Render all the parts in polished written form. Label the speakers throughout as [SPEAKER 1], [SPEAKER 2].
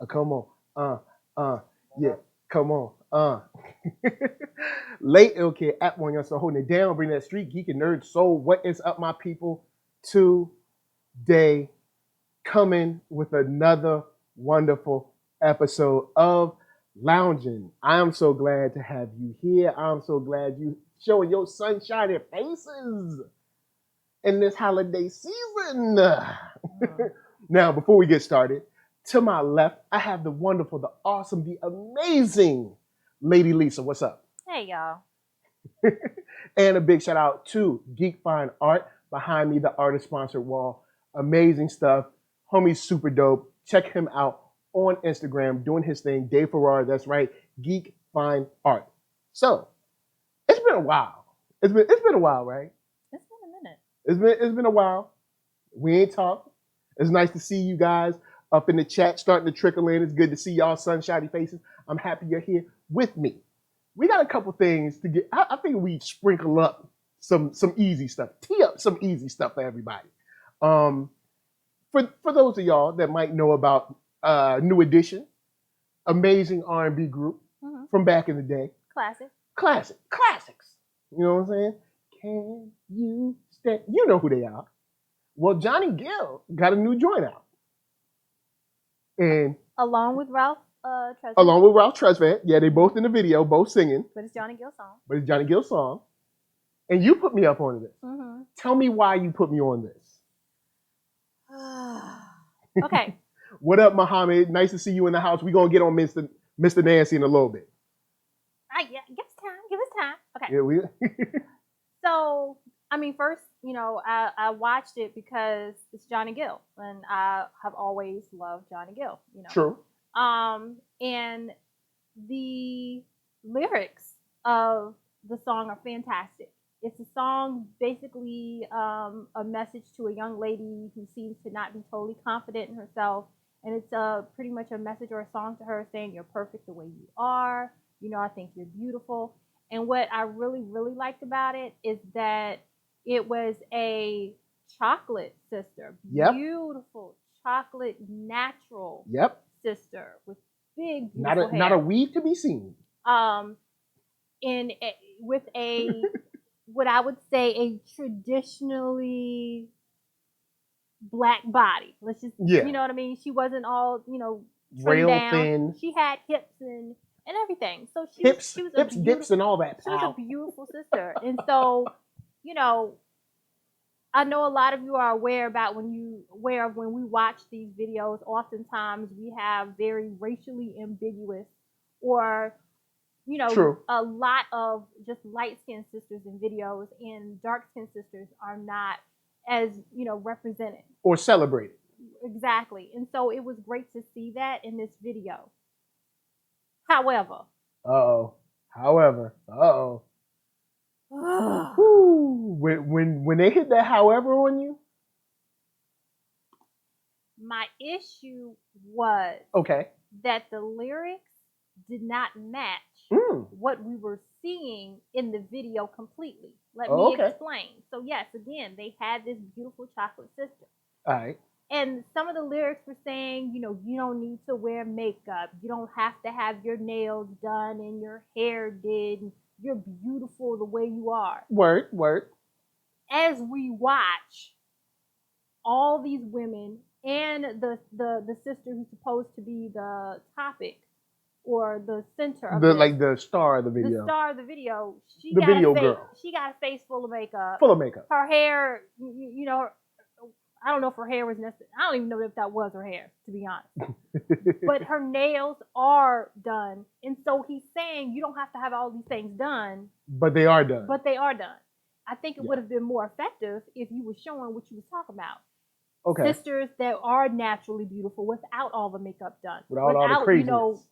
[SPEAKER 1] Come on. Yeah. Come on. Late ill kid at OneYoungsta holding it down, bring that street geek and nerd soul. What is up, my people? Today, coming with another wonderful episode of Loungin. I'm so glad to have you here. I'm so glad you showing your sunshiny faces in this holiday season. Now, before we get started, to my left, I have the wonderful, the awesome, the amazing Lady Lisa. What's up?
[SPEAKER 2] Hey, y'all.
[SPEAKER 1] And a big shout out to Geek Fine Art behind me, the artist sponsored wall. Amazing stuff. Homie's super dope. Check him out on Instagram doing his thing. Dave Farrar, that's right. Geek Fine Art. So, it's been a while. It's been a while, right?
[SPEAKER 2] It's been a minute.
[SPEAKER 1] It's been a while. We ain't talked. It's nice to see you guys up in the chat starting to trickle in. It's good to see y'all sunshiny faces. I'm happy you're here with me. We got a couple things to get. I think we sprinkle up some easy stuff. Tee up some easy stuff for everybody. For those of y'all that might know about New Edition, amazing R&B group from back in the day. Classics. You know what I'm saying? Can you stand? You know who they are. Well, Johhny Gill got a new joint out. And
[SPEAKER 2] along with Ralph Tresvant.
[SPEAKER 1] Along with Ralph Tresvant. Yeah, they both in the video, both singing.
[SPEAKER 2] But it's Johhny Gill's
[SPEAKER 1] song. And you put me up on this. Tell me why you put me on this.
[SPEAKER 2] Okay.
[SPEAKER 1] What up, Muhammad? Nice to see you in the house. We're going to get on Mr. Nancy in a little bit.
[SPEAKER 2] Yeah, give us time. Okay.
[SPEAKER 1] Yeah,
[SPEAKER 2] So, I mean, first, I watched it because it's Johhny Gill, and I have always loved Johhny Gill.
[SPEAKER 1] True.
[SPEAKER 2] And the lyrics of the song are fantastic. It's a song basically a message to a young lady who seems to not be totally confident in herself, and it's pretty much a message or a song to her saying you're perfect the way you are. I think you're beautiful. And what I really, really liked about it is that it was a chocolate sister.
[SPEAKER 1] Yep.
[SPEAKER 2] Beautiful chocolate natural sister with big beautiful hair.
[SPEAKER 1] Not a weave to be seen.
[SPEAKER 2] With a what I would say a traditionally black body. Let's just you know what I mean? She wasn't all,
[SPEAKER 1] rail
[SPEAKER 2] down.
[SPEAKER 1] Thin.
[SPEAKER 2] She had hips and everything. So she was
[SPEAKER 1] dips and all that.
[SPEAKER 2] She was a beautiful sister. And so, I know a lot of you are aware of when we watch these videos, oftentimes we have very racially ambiguous or,
[SPEAKER 1] True.
[SPEAKER 2] a lot of just light-skinned sisters in videos, and dark-skinned sisters are not as, represented.
[SPEAKER 1] Or celebrated.
[SPEAKER 2] Exactly. And so it was great to see that in this video. However.
[SPEAKER 1] When they hit that however on you?
[SPEAKER 2] My issue was that the lyrics did not match what we were seeing in the video completely. Let me explain. So yes, again, they had this beautiful chocolate sister.
[SPEAKER 1] All right.
[SPEAKER 2] And some of the lyrics were saying, you don't need to wear makeup. You don't have to have your nails done and your hair did. You're beautiful the way you are.
[SPEAKER 1] Word.
[SPEAKER 2] As we watch all these women and the sister who's supposed to be the topic or the center of
[SPEAKER 1] the star of the video.
[SPEAKER 2] The star of the video. She
[SPEAKER 1] the
[SPEAKER 2] got
[SPEAKER 1] video
[SPEAKER 2] a face,
[SPEAKER 1] girl.
[SPEAKER 2] She got a face full of makeup.
[SPEAKER 1] Her
[SPEAKER 2] hair, I don't know if her hair was necessary. I don't even know if that was her hair, to be honest. But her nails are done. And so he's saying you don't have to have all these things done.
[SPEAKER 1] But they are done.
[SPEAKER 2] I think it would have been more effective if you were showing what you was talking about.
[SPEAKER 1] Okay.
[SPEAKER 2] Sisters that are naturally beautiful without all the makeup done.
[SPEAKER 1] Without all the craziness.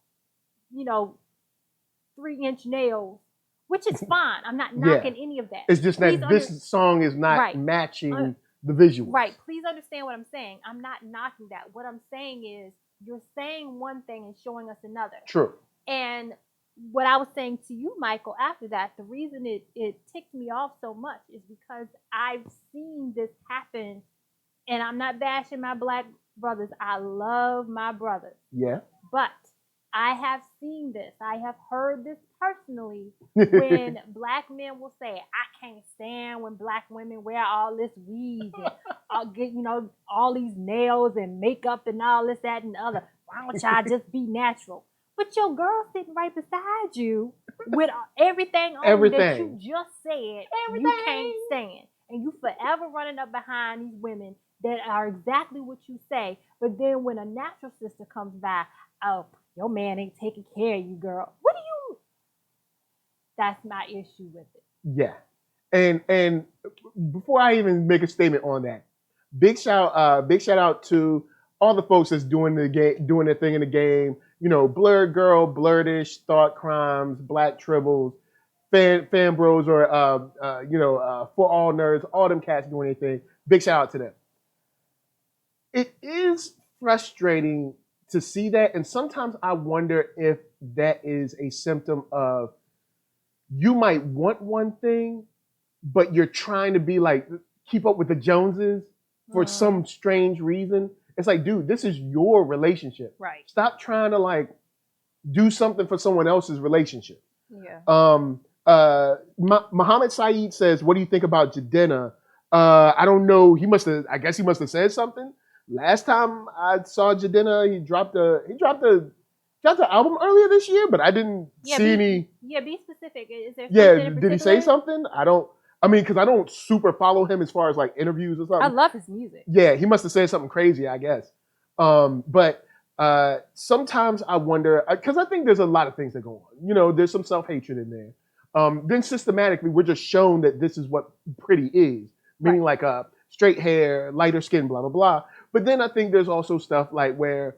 [SPEAKER 2] 3-inch nails, which is fine. I'm not knocking any of that.
[SPEAKER 1] It's just that this song is not matching the visuals.
[SPEAKER 2] Right. Please understand what I'm saying. I'm not knocking that. What I'm saying is you're saying one thing and showing us another.
[SPEAKER 1] True.
[SPEAKER 2] And what I was saying to you, Michael, after that, the reason it ticked me off so much is because I've seen this happen, and I'm not bashing my black brothers. I love my brothers.
[SPEAKER 1] Yeah.
[SPEAKER 2] But I have seen this. I have heard this personally when black men will say, I can't stand when black women wear all this weave and get, all these nails and makeup and all this, that, and the other. Why don't y'all just be natural? But your girl sitting right beside you with everything on that you just said you can't stand. And you forever running up behind these women that are exactly what you say. But then when a natural sister comes by, oh, your man ain't taking care of you, girl. What do you? That's my issue with it.
[SPEAKER 1] Yeah, and before I even make a statement on that, big shout out to all the folks that's doing their thing in the game. Blurred Girl, Blurtish, Thought Crimes, Black Tribbles, Fan Bros, or For All Nerds, all them cats doing anything. Big shout out to them. It is frustrating to see that, and sometimes I wonder if that is a symptom of you might want one thing, but you're trying to be like keep up with the Joneses for some strange reason. It's like, dude, this is your relationship.
[SPEAKER 2] Right.
[SPEAKER 1] Stop trying to like do something for someone else's relationship.
[SPEAKER 2] Yeah.
[SPEAKER 1] Muhammad Saeed says, "What do you think about Jadena?" I don't know. I guess he must have said something. Last time I saw Jadena, he dropped an album earlier this year, but I didn't see any.
[SPEAKER 2] Yeah, be specific. Is there something in
[SPEAKER 1] did he say something? Because I don't super follow him as far as like interviews or something.
[SPEAKER 2] I love his music.
[SPEAKER 1] Yeah, he must have said something crazy, I guess. But sometimes I wonder, because I think there's a lot of things that go on. There's some self-hatred in there. Then systematically, we're just shown that this is what pretty is, meaning like straight hair, lighter skin, blah, blah, blah. But then I think there's also stuff like where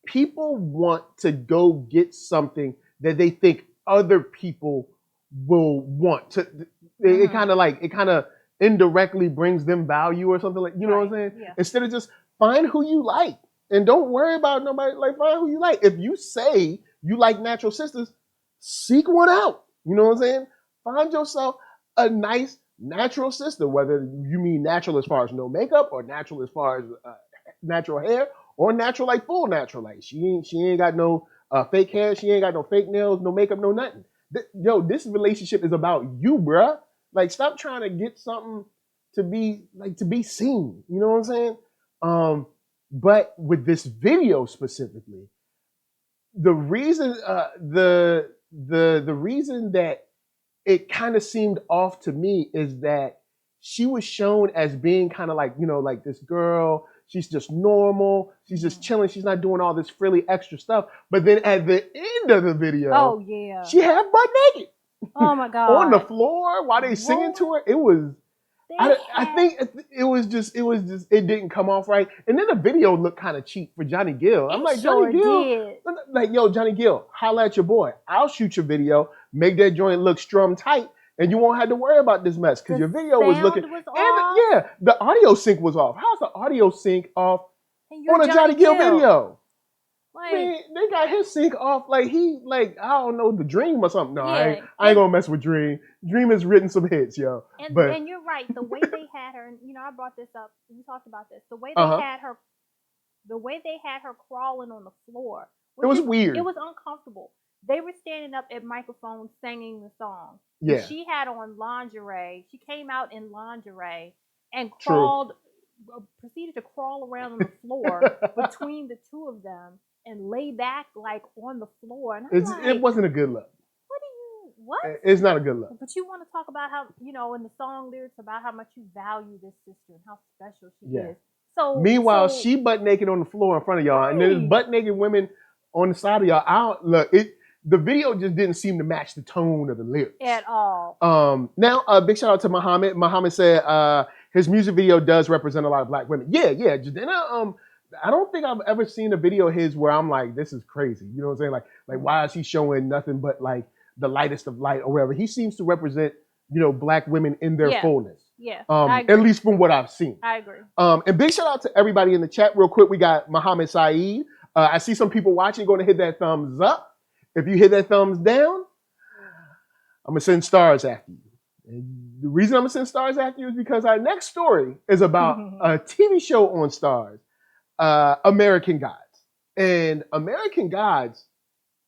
[SPEAKER 1] people want to go get something that they think other people will want to. It kind of indirectly brings them value or something, like, you know what I'm saying?
[SPEAKER 2] Yeah.
[SPEAKER 1] Instead of just find who you like and don't worry about nobody. Like, find who you like. If you say you like natural sisters, seek one out. You know what I'm saying? Find yourself a nice natural sister, whether you mean natural as far as no makeup, or natural as far as natural hair, or natural like full natural. Like she ain't got no fake hair, she ain't got no fake nails, no makeup, no nothing. This relationship is about you, bruh. Like, stop trying to get something to be seen. You know what I'm saying? But with this video specifically, the reason the reason that it kind of seemed off to me is that she was shown as being kind of like, like this girl. She's just normal. She's just chilling. She's not doing all this frilly extra stuff. But then at the end of the video, she had butt naked.
[SPEAKER 2] Oh my God.
[SPEAKER 1] On the floor while they singing to her. It was, I think it didn't come off right. And then the video looked kind of cheap for Johhny Gill. I'm like, Johhny Gill, like, yo, Johhny Gill, holla at your boy. I'll shoot your video, make that joint look strum tight, and you won't have to worry about this mess, because your video was looking, the audio sync was off. How's the audio sync off on a Johhny Gill video? Like, man, they got his sync off like I don't know, the Dream or something. No, I ain't gonna mess with Dream. Dream has written some hits, yo.
[SPEAKER 2] And you're right. The way they had her, and I brought this up. We talked about this. The way they had her crawling on the floor.
[SPEAKER 1] It was weird.
[SPEAKER 2] It was uncomfortable. They were standing up at microphones singing the song.
[SPEAKER 1] Yeah.
[SPEAKER 2] She had on lingerie. She came out in lingerie and proceeded to crawl around on the floor between the two of them and lay back like on the floor. And
[SPEAKER 1] it wasn't a good look.
[SPEAKER 2] What?
[SPEAKER 1] It's not a good look.
[SPEAKER 2] But you want to talk about how, in the song lyrics about how much you value this sister and how special she is. So
[SPEAKER 1] meanwhile, she butt naked on the floor in front of y'all, and there's butt naked women on the side of y'all. The video just didn't seem to match the tone of the lyrics
[SPEAKER 2] at all.
[SPEAKER 1] Now, big shout out to Muhammad. Muhammad said his music video does represent a lot of black women. Yeah. Jadena, I don't think I've ever seen a video of his where I'm like, this is crazy. You know what I'm saying? Like why is he showing nothing but like the lightest of light or whatever? He seems to represent, black women in their fullness.
[SPEAKER 2] Yeah.
[SPEAKER 1] At least from what I've seen.
[SPEAKER 2] I agree.
[SPEAKER 1] And big shout out to everybody in the chat. Real quick, we got Muhammad Saeed. I see some people watching. Going to hit that thumbs up. If you hit that thumbs down, I'm gonna send stars after you. And the reason I'm gonna send stars after you is because our next story is about a TV show on Stars, American Gods. And American Gods,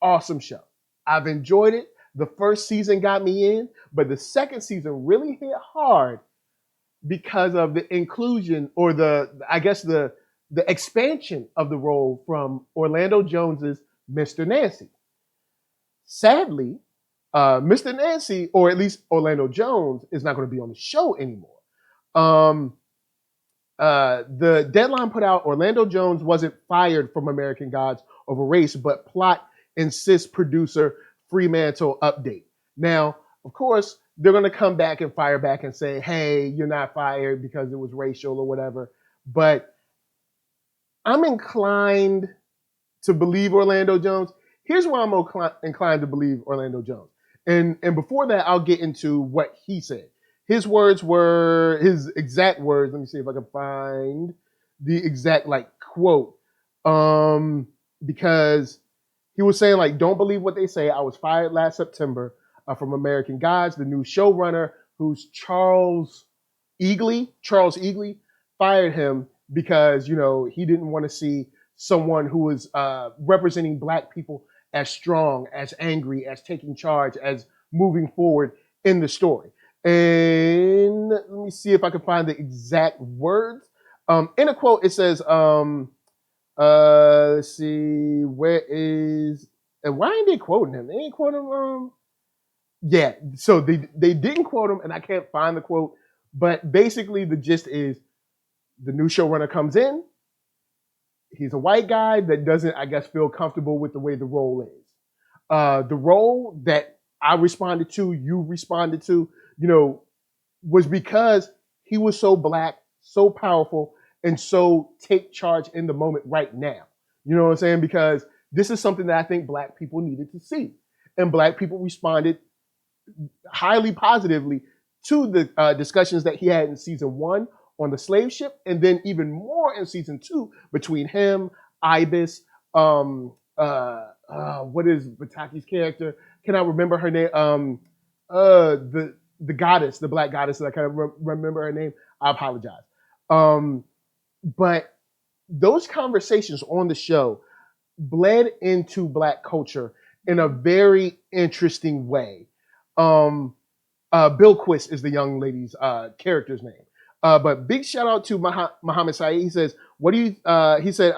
[SPEAKER 1] awesome show. I've enjoyed it. The first season got me in, but the second season really hit hard because of the inclusion or the expansion of the role from Orlando Jones's Mr. Nancy. Sadly, Mr. Nancy, or at least Orlando Jones, is not going to be on the show anymore. The deadline put out, Orlando Jones wasn't fired from American Gods over race, but plot insists producer Fremantle update. Now, of course, they're going to come back and fire back and say, hey, you're not fired because it was racial or whatever. But I'm inclined to believe Orlando Jones. Here's why I'm inclined to believe Orlando Jones. And before that, I'll get into what he said. His exact words. Let me see if I can find the exact quote. Because he was saying don't believe what they say. I was fired last September from American Gods. The new showrunner, who's Charles Eagley, fired him because he didn't want to see someone who was representing Black people as strong, as angry, as taking charge, as moving forward in the story. And let me see if I can find the exact words. In a quote, it says, let's see, where is, and why ain't they quoting him? They ain't quoting him. Yeah, so they didn't quote him, and I can't find the quote. But basically, the gist is the new showrunner comes in. He's a white guy that doesn't, I guess, feel comfortable with the way the role is. The role that I responded to, you responded to, was because he was so Black, so powerful, and so take charge in the moment right now. You know what I'm saying? Because this is something that I think Black people needed to see. And Black people responded highly positively to the discussions that he had in season 1 on the slave ship, and then even more in season 2 between him, Ibis, what is Bataki's character? Can I remember her name? The goddess, the Black goddess, that I kind of remember her name. I apologize. But those conversations on the show bled into Black culture in a very interesting way. Bill Quist is the young lady's character's name. But big shout out to Muhammad Saeed. He says, "What do you?" He said,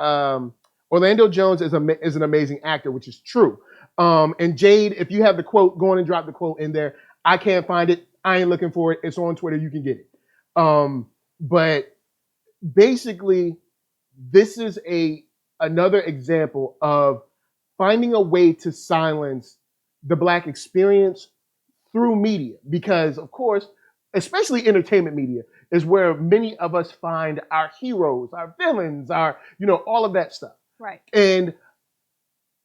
[SPEAKER 1] "Orlando Jones is an amazing actor," which is true. And Jade, if you have the quote, go on and drop the quote in there. I can't find it. I ain't looking for it. It's on Twitter. You can get it. But basically, this is another example of finding a way to silence the Black experience through media, because of course, especially entertainment media, is where many of us find our heroes, our villains, our, all of that stuff.
[SPEAKER 2] Right.
[SPEAKER 1] And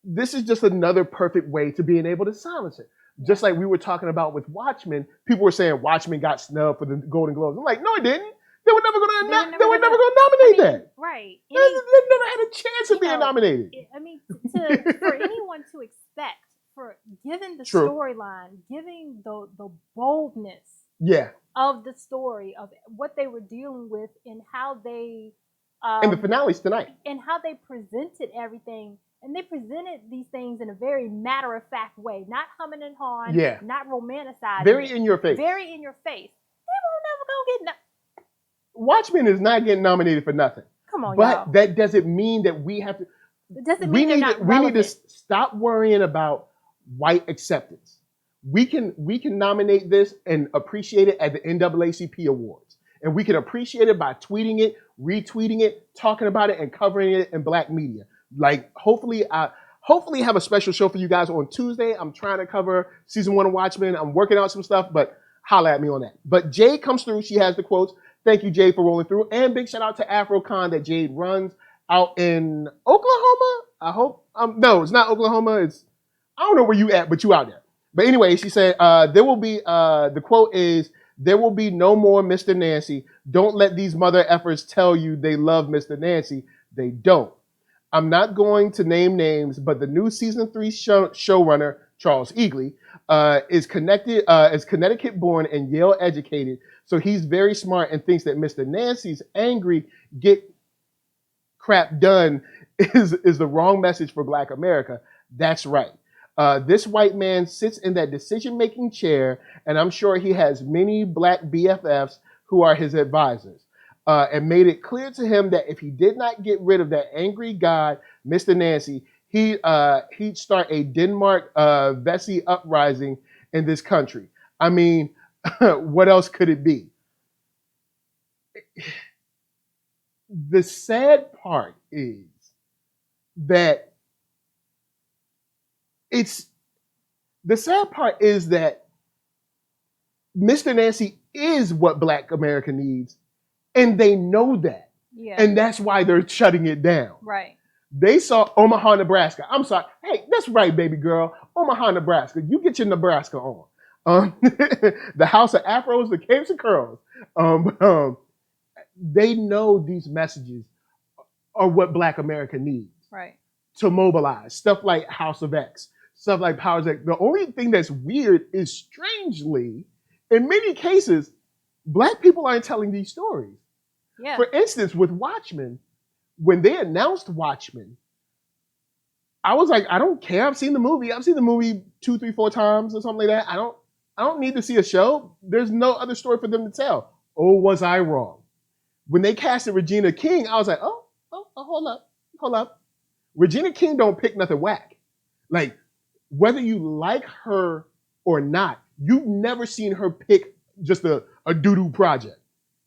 [SPEAKER 1] this is just another perfect way to being able to silence it. Just like we were talking about with Watchmen, people were saying Watchmen got snubbed for the Golden Globes. I'm like, no, it didn't. They were never going to nominate that.
[SPEAKER 2] Right.
[SPEAKER 1] They never had a chance of being nominated.
[SPEAKER 2] For anyone to expect, given the storyline, giving the boldness of the story, of what they were dealing with, and how they
[SPEAKER 1] and the finales tonight,
[SPEAKER 2] and how they presented everything, and they presented these things in a very matter-of-fact way, not humming and hawing, not romanticizing,
[SPEAKER 1] very in your face.
[SPEAKER 2] They will never go get
[SPEAKER 1] Watchmen is not getting nominated for nothing.
[SPEAKER 2] Come on,
[SPEAKER 1] but
[SPEAKER 2] y'all.
[SPEAKER 1] That doesn't mean that we have to.
[SPEAKER 2] It doesn't mean we
[SPEAKER 1] need to stop worrying about white acceptance. We can nominate this and appreciate it at the NAACP Awards, and we can appreciate it by tweeting it, retweeting it, talking about it, and covering it in Black media. Hopefully have a special show for you guys on Tuesday. I'm trying to cover season 1 of Watchmen. I'm working out some stuff, but holla at me on that. But Jade comes through. She has the quotes. Thank you, Jade, for rolling through. And big shout out to AfroCon that Jade runs out in Oklahoma. I hope. No, it's not Oklahoma. I don't know where you at, but you out there. But anyway, she said, there will be, the quote is, "There will be no more Mr. Nancy. Don't let these mother effers tell you they love Mr. Nancy. They don't. I'm not going to name names, but the new season 3 showrunner, Charles Eagley, is Connecticut-born and Yale-educated, so he's very smart and thinks that Mr. Nancy's angry get crap done is the wrong message for Black America. That's right. This white man sits in that decision-making chair, and I'm sure he has many Black BFFs who are his advisors, and made it clear to him that if he did not get rid of that angry god, Mr. Nancy, he'd start a Denmark Vesey uprising in this country. I mean, what else could it be? The sad part is that Mr. Nancy is what Black America needs, and they know that.
[SPEAKER 2] Yeah.
[SPEAKER 1] And that's why they're shutting it down.
[SPEAKER 2] Right.
[SPEAKER 1] They saw Omaha, Nebraska. I'm sorry. Hey, that's right, baby girl. Omaha, Nebraska. You get your Nebraska on. The House of Afros, the Capes and Curls. They know these messages are what Black America needs.
[SPEAKER 2] Right.
[SPEAKER 1] To mobilize. Stuff like House of X. Stuff like Powers X. The only thing that's weird is, strangely, in many cases, Black people aren't telling these stories.
[SPEAKER 2] Yeah.
[SPEAKER 1] For instance, with Watchmen, when they announced Watchmen, I was like, I don't care. I've seen the movie. I've seen the movie 2, 3, 4 times or something like that. I don't need to see a show. There's no other story for them to tell. Oh, was I wrong? When they casted Regina King, I was like, oh, hold up. Regina King don't pick nothing whack. Like, whether you like her or not, you've never seen her pick just a doo-doo project.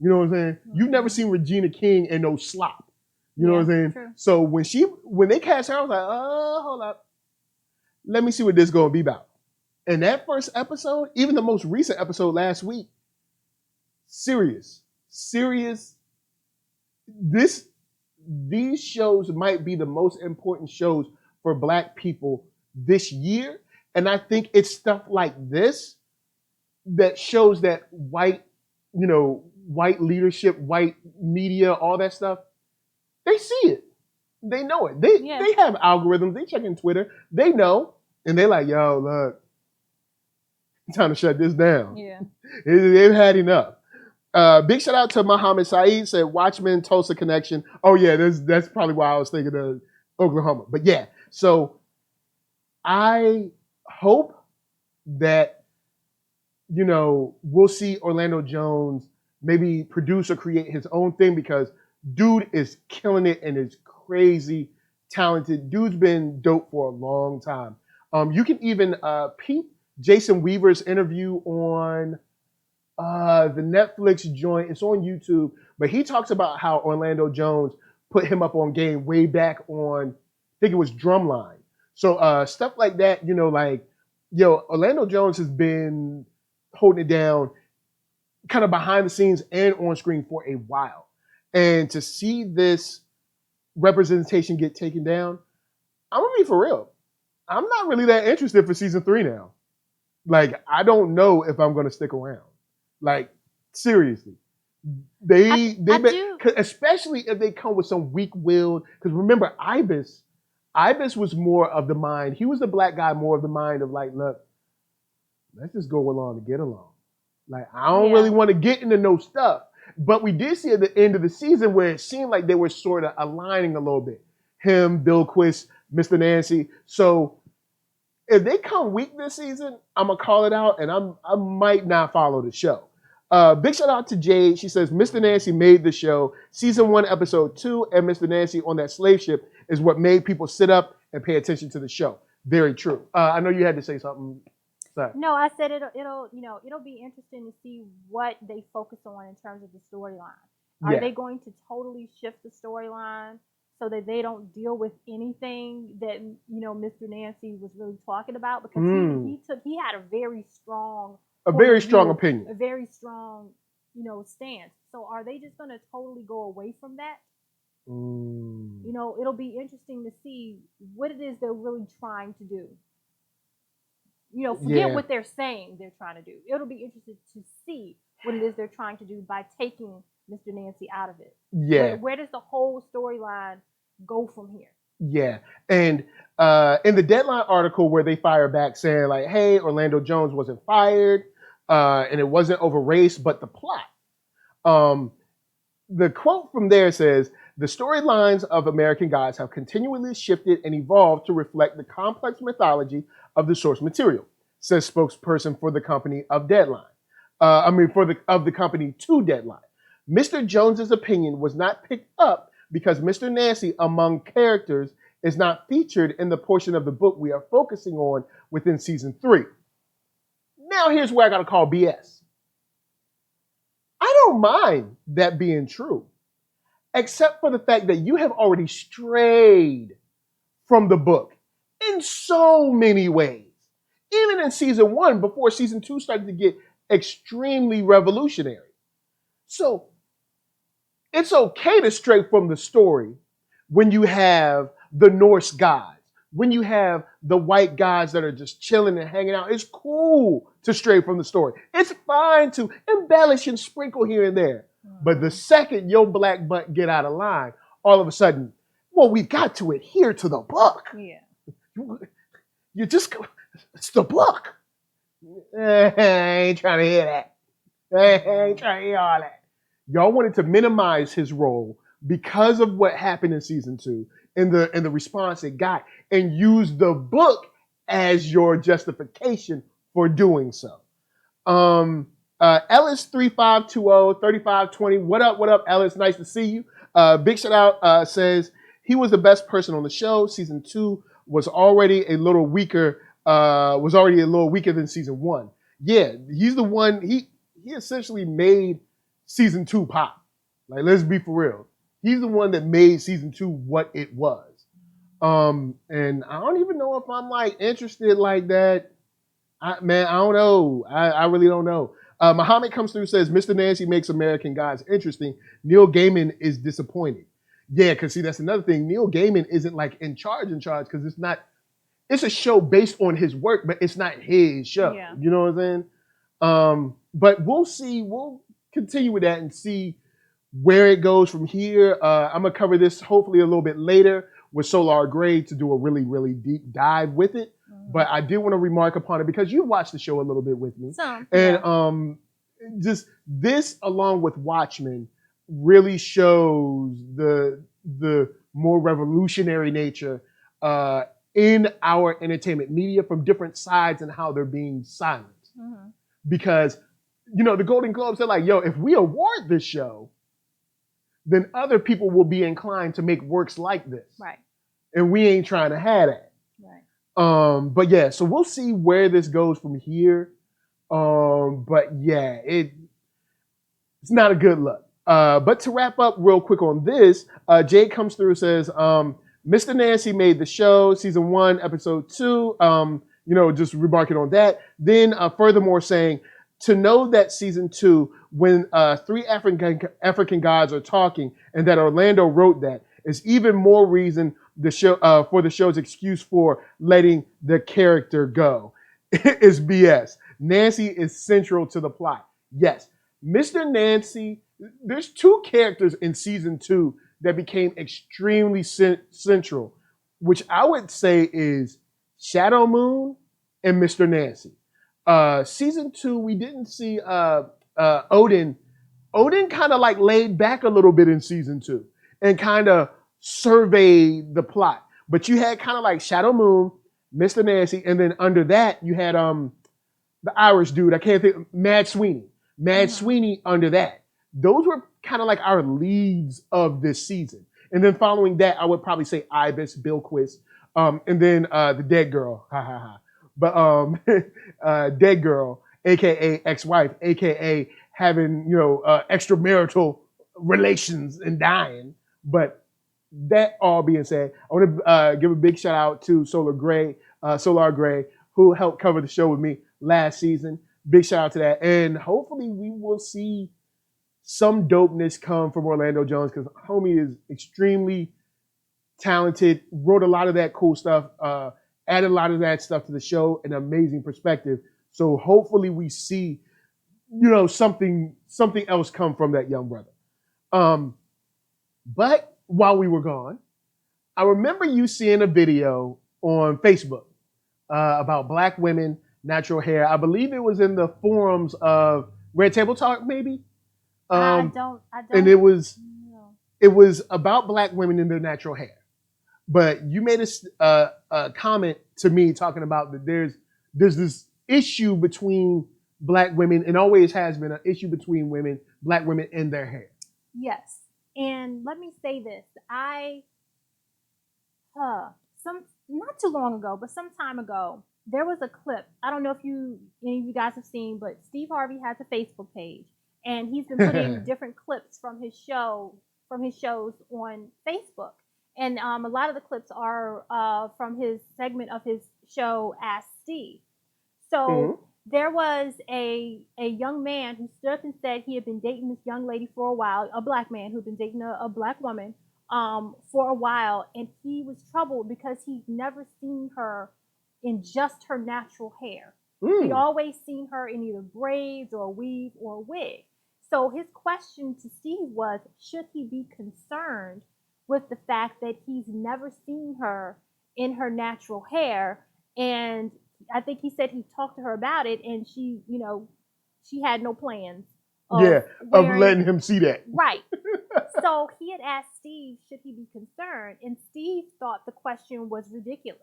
[SPEAKER 1] You know what I'm saying? You've never seen Regina King in no slop. You know what I'm saying?
[SPEAKER 2] True.
[SPEAKER 1] So when they cast her, I was like, oh, hold up. Let me see what this is going to be about. And that first episode, even the most recent episode last week, serious. These shows might be the most important shows for Black people this year. And I think it's stuff like this that shows that white leadership, white media, all that stuff, they see it. They know it. They have algorithms. They check in Twitter. They know. And they're like, yo, look, it's time to shut this down.
[SPEAKER 2] Yeah.
[SPEAKER 1] They've had enough. Big shout out to Muhammad Saeed, said Watchmen, Tulsa connection. Oh yeah, that's probably why I was thinking of Oklahoma. But yeah, so I hope that, we'll see Orlando Jones maybe produce or create his own thing, because dude is killing it and is crazy talented. Dude's been dope for a long time. You can even peep Jason Weaver's interview on the Netflix joint. It's on YouTube, but he talks about how Orlando Jones put him up on game way back on, I think it was Drumline. So stuff like that, Orlando Jones has been holding it down kind of behind the scenes and on screen for a while. And to see this representation get taken down, I'm gonna be for real. I'm not really that interested for season 3 now. Like, I don't know if I'm gonna stick around. Like, seriously. Especially if they come with some weak-willed, because remember, Ibis was more of the mind. He was the Black guy, more of the mind of like, look, let's just go along to get along. Like, I don't really want to get into no stuff. But we did see at the end of the season where it seemed like they were sort of aligning a little bit. Him, Bill Quist, Mr. Nancy. So if they come weak this season, I'm going to call it out, and I might not follow the show. Big shout out to Jade. She says, Mr. Nancy made the show. Season 1, episode 2, and Mr. Nancy on that slave ship is what made people sit up and pay attention to the show. Very true. I know you had to say something. Sorry.
[SPEAKER 2] No, I said it'll be interesting to see what they focus on in terms of the storyline. Are they going to totally shift the storyline so that they don't deal with anything that Mr. Nancy was really talking about? Because he had a very strong
[SPEAKER 1] opinion,
[SPEAKER 2] a very strong stance. So are they just going to totally go away from that? It'll be interesting to see what it is they're really trying to do. Forget what they're saying they're trying to do. It'll be interesting to see what it is they're trying to do by taking Mr. Nancy out of it.
[SPEAKER 1] Yeah.
[SPEAKER 2] Where does the whole storyline go from here?
[SPEAKER 1] Yeah. And in the Deadline article where they fire back saying like, hey, Orlando Jones wasn't fired, and it wasn't over race, but the plot. The quote from there says, The storylines of American Gods have continually shifted and evolved to reflect the complex mythology of the source material, says spokesperson for the company of Deadline. Of the company to Deadline. Mr. Jones's opinion was not picked up because Mr. Nancy, among characters, is not featured in the portion of the book we are focusing on within season 3. Now here's where I gotta call BS. I don't mind that being true, except for the fact that you have already strayed from the book in so many ways. Even in season 1, before season 2 started to get extremely revolutionary. So it's okay to stray from the story when you have the Norse gods, when you have the white gods that are just chilling and hanging out. It's cool to stray from the story. It's fine to embellish and sprinkle here and there. But the second your black butt get out of line, all of a sudden, well, we've got to adhere to the book.
[SPEAKER 2] Yeah.
[SPEAKER 1] You just, it's the book. I ain't trying to hear that. I ain't trying to hear all that. Y'all wanted to minimize his role because of what happened in season 2 and the response it got, and use the book as your justification for doing so. Ellis 3520 3520. What up, Ellis? Nice to see you. Big shout out says he was the best person on the show. Season 2 was already a little weaker. Than season 1. Yeah, he's the one. He essentially made season 2 pop. Like, let's be for real. He's the one that made season 2 what it was. And I don't even know if I'm like interested like that. I don't know. I really don't know. Muhammad comes through, says Mr. Nancy makes American Gods interesting. Neil Gaiman is disappointed. Yeah, because see, that's another thing. Neil Gaiman isn't like in charge because it's a show based on his work, but it's not his show.
[SPEAKER 2] Yeah.
[SPEAKER 1] You know what I'm saying? But we'll see. We'll continue with that and see where it goes from here. I'm going to cover this hopefully a little bit later with Solar Gray to do a really, really deep dive with it. Mm-hmm. But I did want to remark upon it because you watched the show a little bit with me. And just this, along with Watchmen, really shows the more revolutionary nature in our entertainment media from different sides and how they're being silenced. Mm-hmm. Because, the Golden Globes, they're like, yo, if we award this show, then other people will be inclined to make works like this.
[SPEAKER 2] Right.
[SPEAKER 1] And we ain't trying to have that.
[SPEAKER 2] Right.
[SPEAKER 1] But yeah, so we'll see where this goes from here. But yeah, it's not a good look. But to wrap up real quick on this, Jade comes through and says, Mr. Nancy made the show, season 1, episode 2, just remarking on that. Then furthermore saying, to know that season 2, when 3 African gods are talking and that Orlando wrote that, is even more reason the show for the show's excuse for letting the character go. Is BS. Nancy is central to the plot. Yes, Mr. Nancy, there's 2 characters in season 2 that became extremely central, which I would say is Shadow Moon and Mr. Nancy. Season 2, we didn't see Odin. Odin kind of like laid back a little bit in season 2 and kind of surveyed the plot. But you had kind of like Shadow Moon, Mr. Nancy, and then under that you had the Irish dude. I can't think. Mad Sweeney. Mad Sweeney under that. Those were kind of like our leads of this season. And then following that, I would probably say Ibis, Bilquist, and then the dead girl. Ha ha ha. But dead girl, aka ex-wife, aka having extramarital relations and dying. But that all being said, I want to give a big shout out to Solar Gray, who helped cover the show with me last season. Big shout out to that, and hopefully we will see some dopeness come from Orlando Jones because homie is extremely talented. Wrote a lot of that cool stuff. Added a lot of that stuff to the show, an amazing perspective. So hopefully we see, something else come from that young brother. But while we were gone, I remember you seeing a video on Facebook about Black women, natural hair. I believe it was in the forums of Red Table Talk, maybe.
[SPEAKER 2] I don't.
[SPEAKER 1] And it was.
[SPEAKER 2] No.
[SPEAKER 1] it was about black women in their natural hair. But you made a comment to me talking about that there's this issue between black women, and always has been an issue between black women and their hair.
[SPEAKER 2] Yes. And let me say this. Some not too long ago, but some time ago, there was a clip. I don't know if any of you guys have seen, but Steve Harvey has a Facebook page, and he's been putting different clips from his shows on Facebook. And a lot of the clips are from his segment of his show Ask Steve. So there was a young man who stood up and said he had been dating this young lady for a while, a black man who'd been dating a black woman for a while, and he was troubled because he'd never seen her in just her natural hair. He'd always seen her in either braids or a weave or a wig. So his question to Steve was, should he be concerned with the fact that he's never seen her in her natural hair? And I think he said he talked to her about it, and she had no plans
[SPEAKER 1] of letting him see that.
[SPEAKER 2] Right. So he had asked Steve, should he be concerned? And Steve thought the question was ridiculous.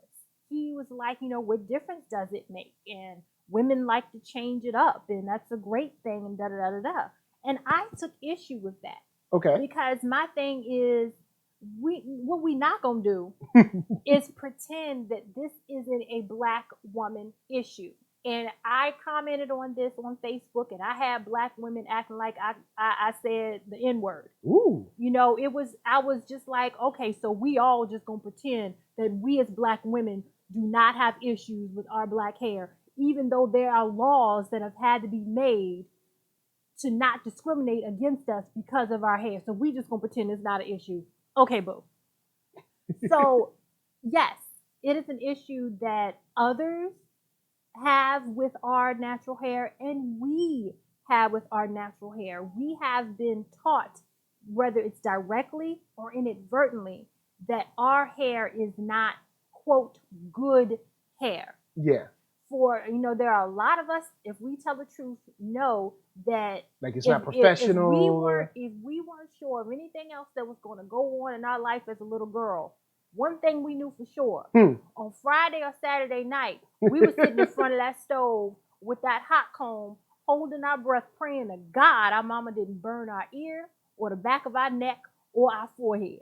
[SPEAKER 2] He was like, what difference does it make? And women like to change it up, and that's a great thing, and da da da da da. And I took issue with that.
[SPEAKER 1] Okay.
[SPEAKER 2] Because my thing is, what we not gonna do is pretend that this isn't a black woman issue. And I commented on this on Facebook, and I had black women acting like I said the N-word.
[SPEAKER 1] Ooh.
[SPEAKER 2] I was just like, okay, so we all just gonna pretend that we as black women do not have issues with our black hair, even though there are laws that have had to be made to not discriminate against us because of our hair. So we just gonna pretend it's not an issue. Okay, boo. So yes, it is an issue that others have with our natural hair, and we have with our natural hair. We have been taught, whether it's directly or inadvertently, that our hair is not, quote, good hair.
[SPEAKER 1] Yeah.
[SPEAKER 2] There are a lot of us, if we tell the truth, know that
[SPEAKER 1] it's not professional.
[SPEAKER 2] If we weren't sure of anything else that was going to go on in our life as a little girl, one thing we knew for sure, on Friday or Saturday night, we were sitting in front of that stove with that hot comb, holding our breath, praying to God our mama didn't burn our ear or the back of our neck or our forehead.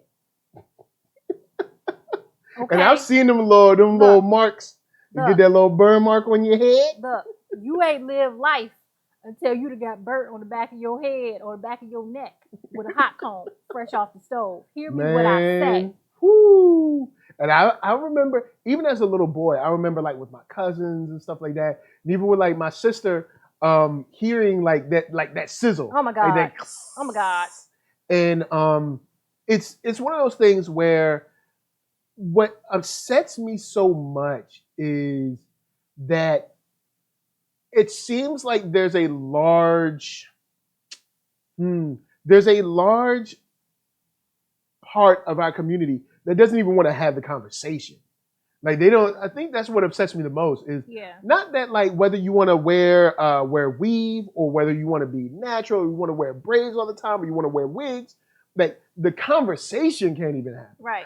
[SPEAKER 2] Okay?
[SPEAKER 1] And I've seen them little marks. You get that little burn mark on your head.
[SPEAKER 2] Look, you ain't lived life until you done got burnt on the back of your head or the back of your neck with a hot comb fresh off the stove. Hear me what I say.
[SPEAKER 1] Whoo. And I remember, even as a little boy, I remember with my cousins and stuff like that, and even with my sister, hearing that sizzle.
[SPEAKER 2] Oh my God.
[SPEAKER 1] Like
[SPEAKER 2] oh my God.
[SPEAKER 1] And it's one of those things where what upsets me so much is that it seems like there's a large part of our community that doesn't even want to have the conversation. They don't. I think that's what upsets me the most is not that whether you want to wear weave or whether you want to be natural, or you want to wear braids all the time, or you want to wear wigs. The conversation can't even happen.
[SPEAKER 2] Right.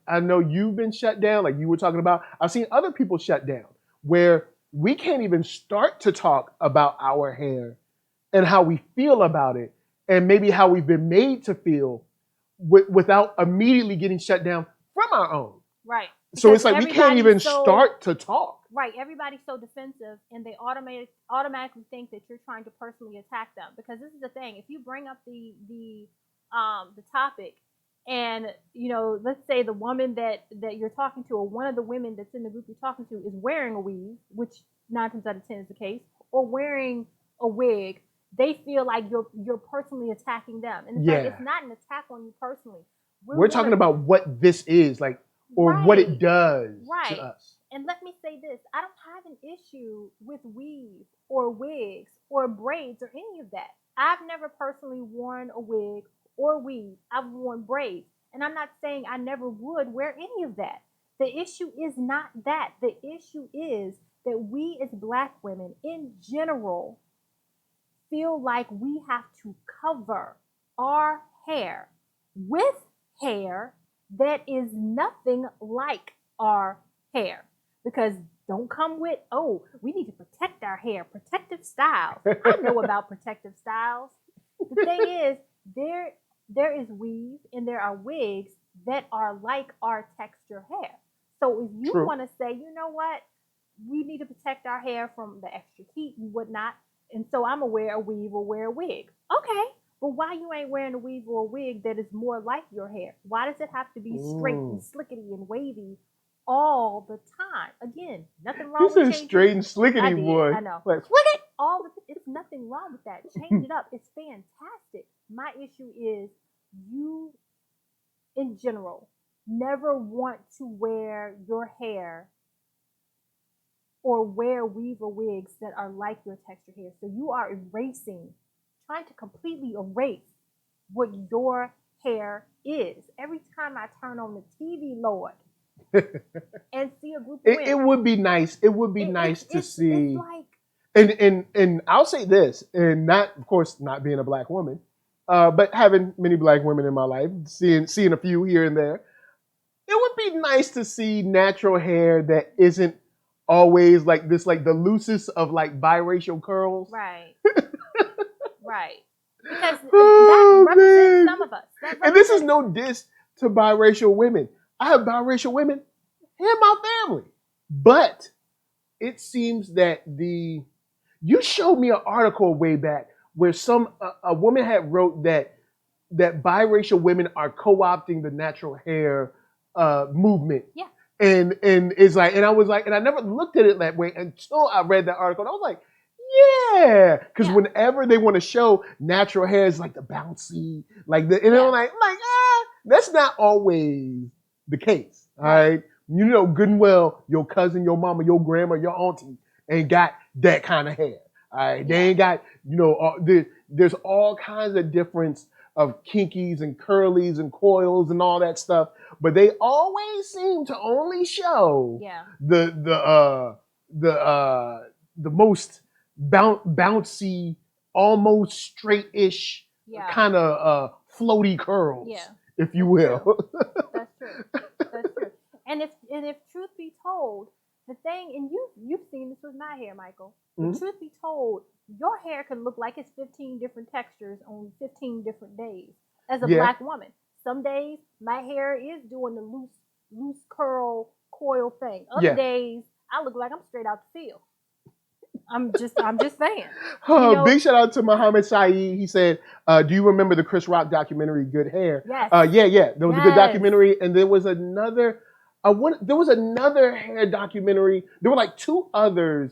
[SPEAKER 1] I know you've been shut down, like you were talking about. I've seen other people shut down where we can't even start to talk about our hair and how we feel about it, and maybe how we've been made to feel without immediately getting shut down from our own.
[SPEAKER 2] Right.
[SPEAKER 1] So it's we can't even start to talk.
[SPEAKER 2] Right. Everybody's so defensive, and they automatically think that you're trying to personally attack them. Because this is the thing: if you bring up the topic, and let's say the woman that you're talking to, or one of the women that's in the group you're talking to, is wearing a weave, which 9 times out of 10 is the case, or wearing a wig, they feel like you're personally attacking them, and it's not an attack on you personally.
[SPEAKER 1] We're talking about what this is or what it does to us.
[SPEAKER 2] And let me say this, I don't have an issue with weave or wigs or braids or any of that. I've never personally worn a wig or weave. I've worn braids. And I'm not saying I never would wear any of that. The issue is not that. The issue is that we as black women in general feel like we have to cover our hair with hair that is nothing like our hair. Because don't come with, oh, we need to protect our hair, protective styles. I know about protective styles. The thing is, there is weave and there are wigs that are like our texture hair. So if you want to say, you know what, we need to protect our hair from the extra heat and whatnot, and so I'm gonna wear a weave or wear a wig. Okay, but why you ain't wearing a weave or a wig that is more like your hair? Why does it have to be straight and slickety and wavy all the time? Again, nothing wrong with changing.
[SPEAKER 1] Straight and slickety, boy.
[SPEAKER 2] I know.
[SPEAKER 1] Like, slick it.
[SPEAKER 2] It's nothing wrong with that. Change it up. It's fantastic. My issue is you, in general, never want to wear your hair or wear weave or wigs that are like your texture hair. So you are trying to completely erase what your hair is. Every time I turn on the TV, Lord, and see a group of women,
[SPEAKER 1] it would be nice. It would be nice to see.
[SPEAKER 2] It's like,
[SPEAKER 1] and I'll say this, and not, of course, not being a black woman, but having many black women in my life, seeing a few here and there, it would be nice to see natural hair that isn't always like this, like the loosest of like biracial curls.
[SPEAKER 2] Right. Right. Because that represents some of us.
[SPEAKER 1] And this is no diss to biracial women. I have biracial women in my family. But it seems that you showed me an article way back where a woman had wrote that biracial women are co-opting the natural hair movement.
[SPEAKER 2] Yeah.
[SPEAKER 1] And it's like, and I was like, and I never looked at it that way until I read that article. And I was like, yeah, because whenever they want to show natural hair is like the bouncy, like the, and I'm like, that's not always the case. All right, you know good and well, your cousin, your mama, your grandma, your auntie ain't got that kind of hair. All right, they ain't got, you know, there's all kinds of difference of kinkies and curlies and coils and all that stuff, but they always seem to only show the most bouncy, almost straight-ish kind of floaty curls, if you will.
[SPEAKER 2] That's true. That's true. And if truth be told, the thing, and you've seen this with my hair, Michael. Mm-hmm. Truth be told, your hair can look like it's 15 different textures on 15 different days. As a black woman, some days my hair is doing the loose curl coil thing. Other days I look like I'm straight out the field. I'm just saying.
[SPEAKER 1] Oh, you know, big shout out to Muhammad Saeed. He said, do you remember the Chris Rock documentary, Good Hair?
[SPEAKER 2] Yes.
[SPEAKER 1] Yeah. There was a good documentary, and there was another hair documentary. There were like two others.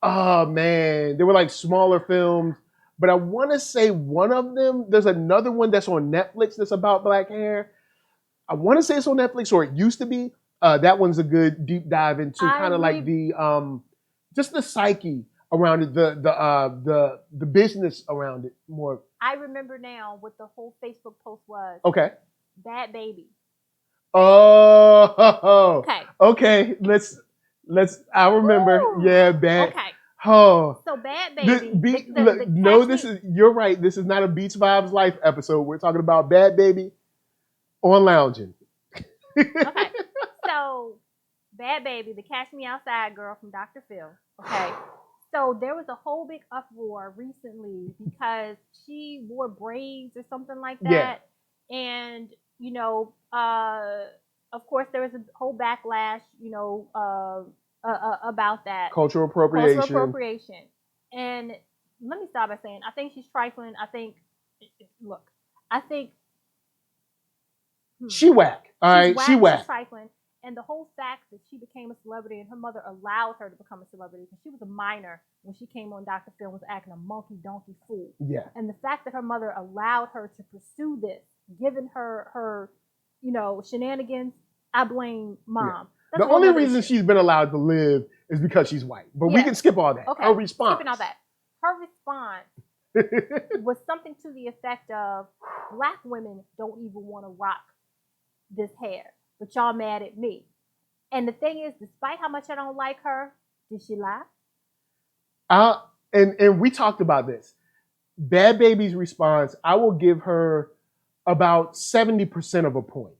[SPEAKER 1] Oh man, they were like smaller films. But I want to say one of them, there's another one that's on Netflix that's about black hair. I want to say it's on Netflix, or it used to be. That one's a good deep dive into kind of like the just the psyche around it, the business around it more.
[SPEAKER 2] I remember now what the whole Facebook post was.
[SPEAKER 1] Okay.
[SPEAKER 2] Bad Baby.
[SPEAKER 1] Oh. Okay. Let's. I remember. Ooh. Yeah, bad.
[SPEAKER 2] Okay.
[SPEAKER 1] Oh.
[SPEAKER 2] So Bad Baby.
[SPEAKER 1] You're right. This is not a Beats Vibes Life episode. We're talking about Bad Baby on Loungin.
[SPEAKER 2] Okay. So Bad Baby, the Catch Me Outside girl from Dr. Phil. Okay. So there was a whole big uproar recently because she wore braids or something like that. Yeah. And, you know, of course there was a whole backlash, you know, about that.
[SPEAKER 1] Cultural appropriation.
[SPEAKER 2] And let me start by saying, I think she's trifling. I think
[SPEAKER 1] she whack. All right, she whack.
[SPEAKER 2] She's trifling. And the whole fact that she became a celebrity and her mother allowed her to become a celebrity because she was a minor when she came on Dr. Phil and was acting a monkey donkey fool.
[SPEAKER 1] Yeah.
[SPEAKER 2] And the fact that her mother allowed her to pursue this, given her, you know, shenanigans, I blame mom.
[SPEAKER 1] Yeah. The only reason she's been allowed to live is because she's white. But we can skip all that.
[SPEAKER 2] Okay.
[SPEAKER 1] Her response.
[SPEAKER 2] Skipping all that. Her response was something to the effect of, black women don't even want to rock this hair, but y'all mad at me. And the thing is, despite how much I don't like her, did she lie?
[SPEAKER 1] And we talked about this. Bad Baby's response, I will give her about 70% of a point.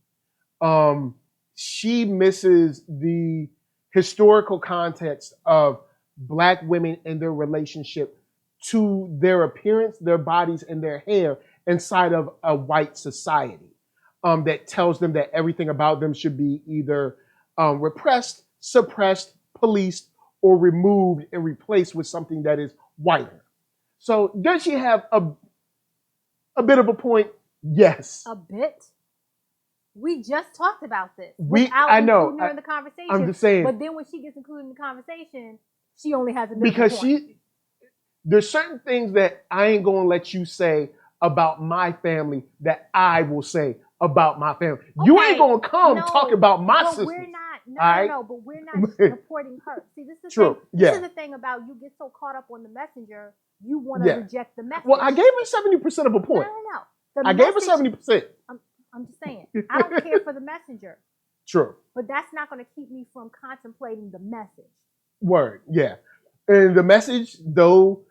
[SPEAKER 1] She misses the historical context of Black women and their relationship to their appearance, their bodies, and their hair inside of a white society that tells them that everything about them should be either repressed, suppressed, policed, or removed and replaced with something that is whiter. So does she have a bit of a point? Yes.
[SPEAKER 2] A bit. We just talked about this.
[SPEAKER 1] I know.
[SPEAKER 2] Including her in the conversation.
[SPEAKER 1] I'm just saying.
[SPEAKER 2] But then when she gets included in the conversation, she only has a bit
[SPEAKER 1] because
[SPEAKER 2] of a point.
[SPEAKER 1] There's certain things that I ain't gonna let you say about my family that I will say about my family. Okay. You ain't gonna talk about my sister.
[SPEAKER 2] We're not. No, but we're not supporting her. See, this is
[SPEAKER 1] true.
[SPEAKER 2] This is the thing about you get so caught up on the messenger, you want to reject the message.
[SPEAKER 1] Well, I gave her 70% of a point.
[SPEAKER 2] No.
[SPEAKER 1] I gave her 70%.
[SPEAKER 2] I'm just saying. I don't care for the messenger.
[SPEAKER 1] True.
[SPEAKER 2] But that's not going to keep me from contemplating the message.
[SPEAKER 1] Word, yeah. And the message, though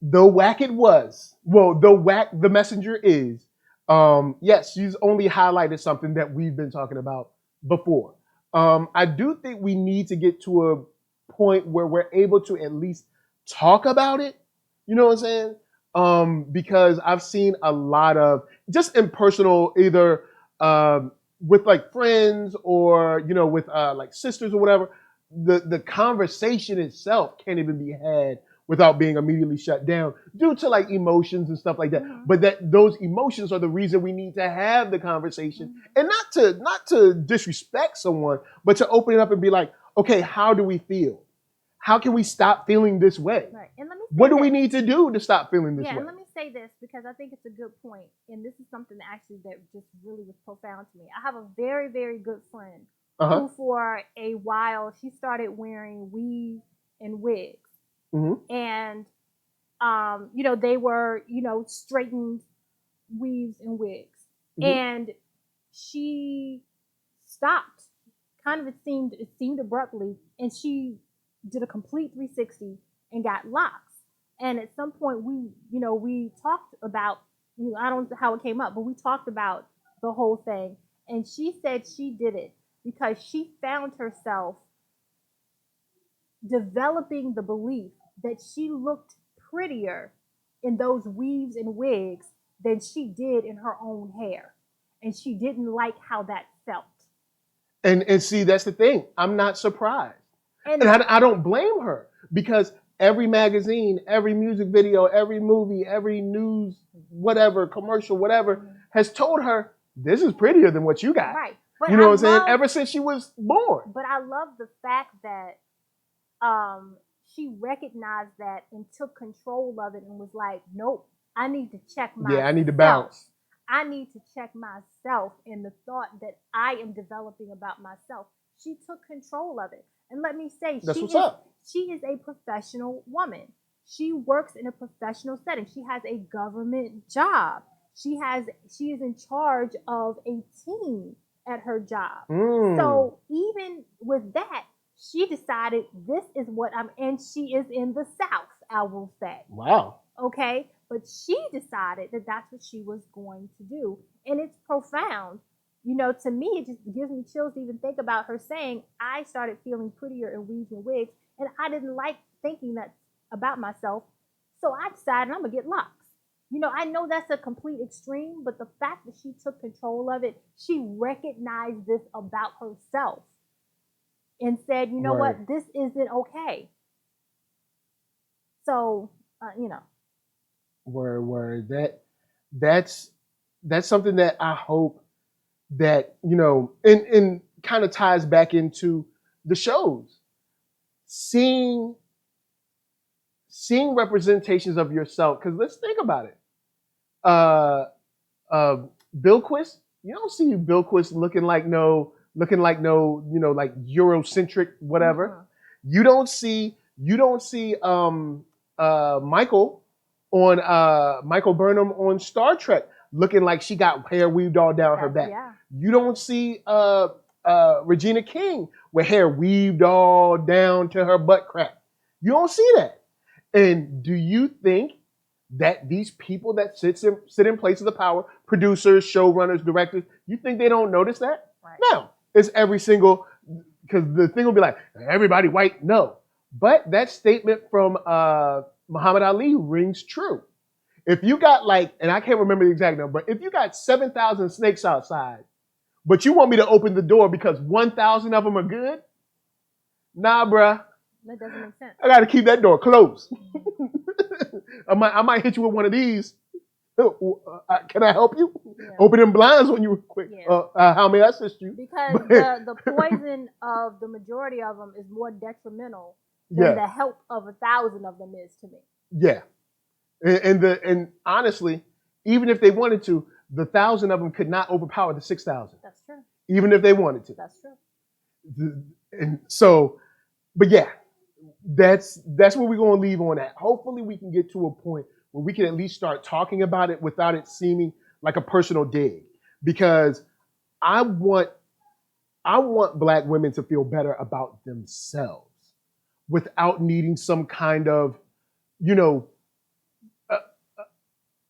[SPEAKER 1] whack it was, though whack the messenger is, yes, she's only highlighted something that we've been talking about before. I do think we need to get to a point where we're able to at least talk about it. You know what I'm saying? Because I've seen a lot of just impersonal, either with like friends or with like sisters or whatever. The conversation itself can't even be had without being immediately shut down due to like emotions and stuff like that. Mm-hmm. But that those emotions are the reason we need to have the conversation, and not to disrespect someone, but to open it up and be like, okay, how do we feel? How can we stop feeling this way?
[SPEAKER 2] Right. And let me
[SPEAKER 1] what do we need to do to stop feeling this way?
[SPEAKER 2] Yeah, and let me say this because I think it's a good point. And this is something that just really was profound to me. I have a very, very good friend who for a while, she started wearing weaves and wigs. Mm-hmm. And, they were, straightened weaves and wigs. Mm-hmm. And she stopped. Kind of it seemed abruptly. And she did a complete 360 and got locks. And at some point we talked about, I don't know how it came up, but we talked about the whole thing. And she said she did it because she found herself developing the belief that she looked prettier in those weaves and wigs than she did in her own hair. And she didn't like how that felt.
[SPEAKER 1] And see, that's the thing. I'm not surprised. And I don't blame her because every magazine, every music video, every movie, every news, whatever, commercial, whatever, has told her this is prettier than what you got.
[SPEAKER 2] Right.
[SPEAKER 1] But you know what I'm saying? Ever since she was born.
[SPEAKER 2] But I love the fact that she recognized that and took control of it and was like, nope, I need to check myself.
[SPEAKER 1] Yeah, I need to bounce.
[SPEAKER 2] I need to check myself and the thought that I am developing about myself. She took control of it. And let me say, she is a professional woman. She works in a professional setting. She has a government job. She is in charge of a team at her job. So even with that, she decided this is what and she is in the South, I will say.
[SPEAKER 1] Wow.
[SPEAKER 2] Okay. But she decided that that's what she was going to do. And it's profound. To me, it just gives me chills to even think about her saying, I started feeling prettier in weaves and wigs, and I didn't like thinking that about myself. So I decided I'm going to get locks. I know that's a complete extreme, but the fact that she took control of it, she recognized this about herself and said, you know what, this isn't okay. So,
[SPEAKER 1] Word. That's something that I hope that, and kind of ties back into the shows. Seeing representations of yourself, because let's think about it. Bilquist, you don't see Bilquist looking like no, like Eurocentric, whatever. Uh-huh. You don't see Michael Burnham on Star Trek looking like she got hair weaved all down her back. Yeah. You don't see Regina King with hair weaved all down to her butt crack. You don't see that. And do you think that these people that sit in places of power, producers, showrunners, directors, you think they don't notice that?
[SPEAKER 2] Right.
[SPEAKER 1] No. It's every single, because the thing will be like, everybody white, no. But that statement from Muhammad Ali rings true. If you got like, and I can't remember the exact number, but if you got 7,000 snakes outside, but you want me to open the door because 1,000 of them are good? Nah, bruh.
[SPEAKER 2] That doesn't make sense.
[SPEAKER 1] I got to keep that door closed. I might hit you with one of these. Can I help you?
[SPEAKER 2] Yeah.
[SPEAKER 1] Open them blinds on you real quick.
[SPEAKER 2] Yeah.
[SPEAKER 1] How may I assist you?
[SPEAKER 2] Because the poison of the majority of them is more detrimental than the help of 1,000 of them is to me.
[SPEAKER 1] Yeah. And honestly, even if they wanted to, the 1,000 of them could not overpower the 6,000.
[SPEAKER 2] That's true.
[SPEAKER 1] Even if they wanted to.
[SPEAKER 2] That's true.
[SPEAKER 1] And so, but yeah, that's what we're going to leave on that. Hopefully we can get to a point where we can at least start talking about it without it seeming like a personal dig. Because I want Black women to feel better about themselves without needing some kind of,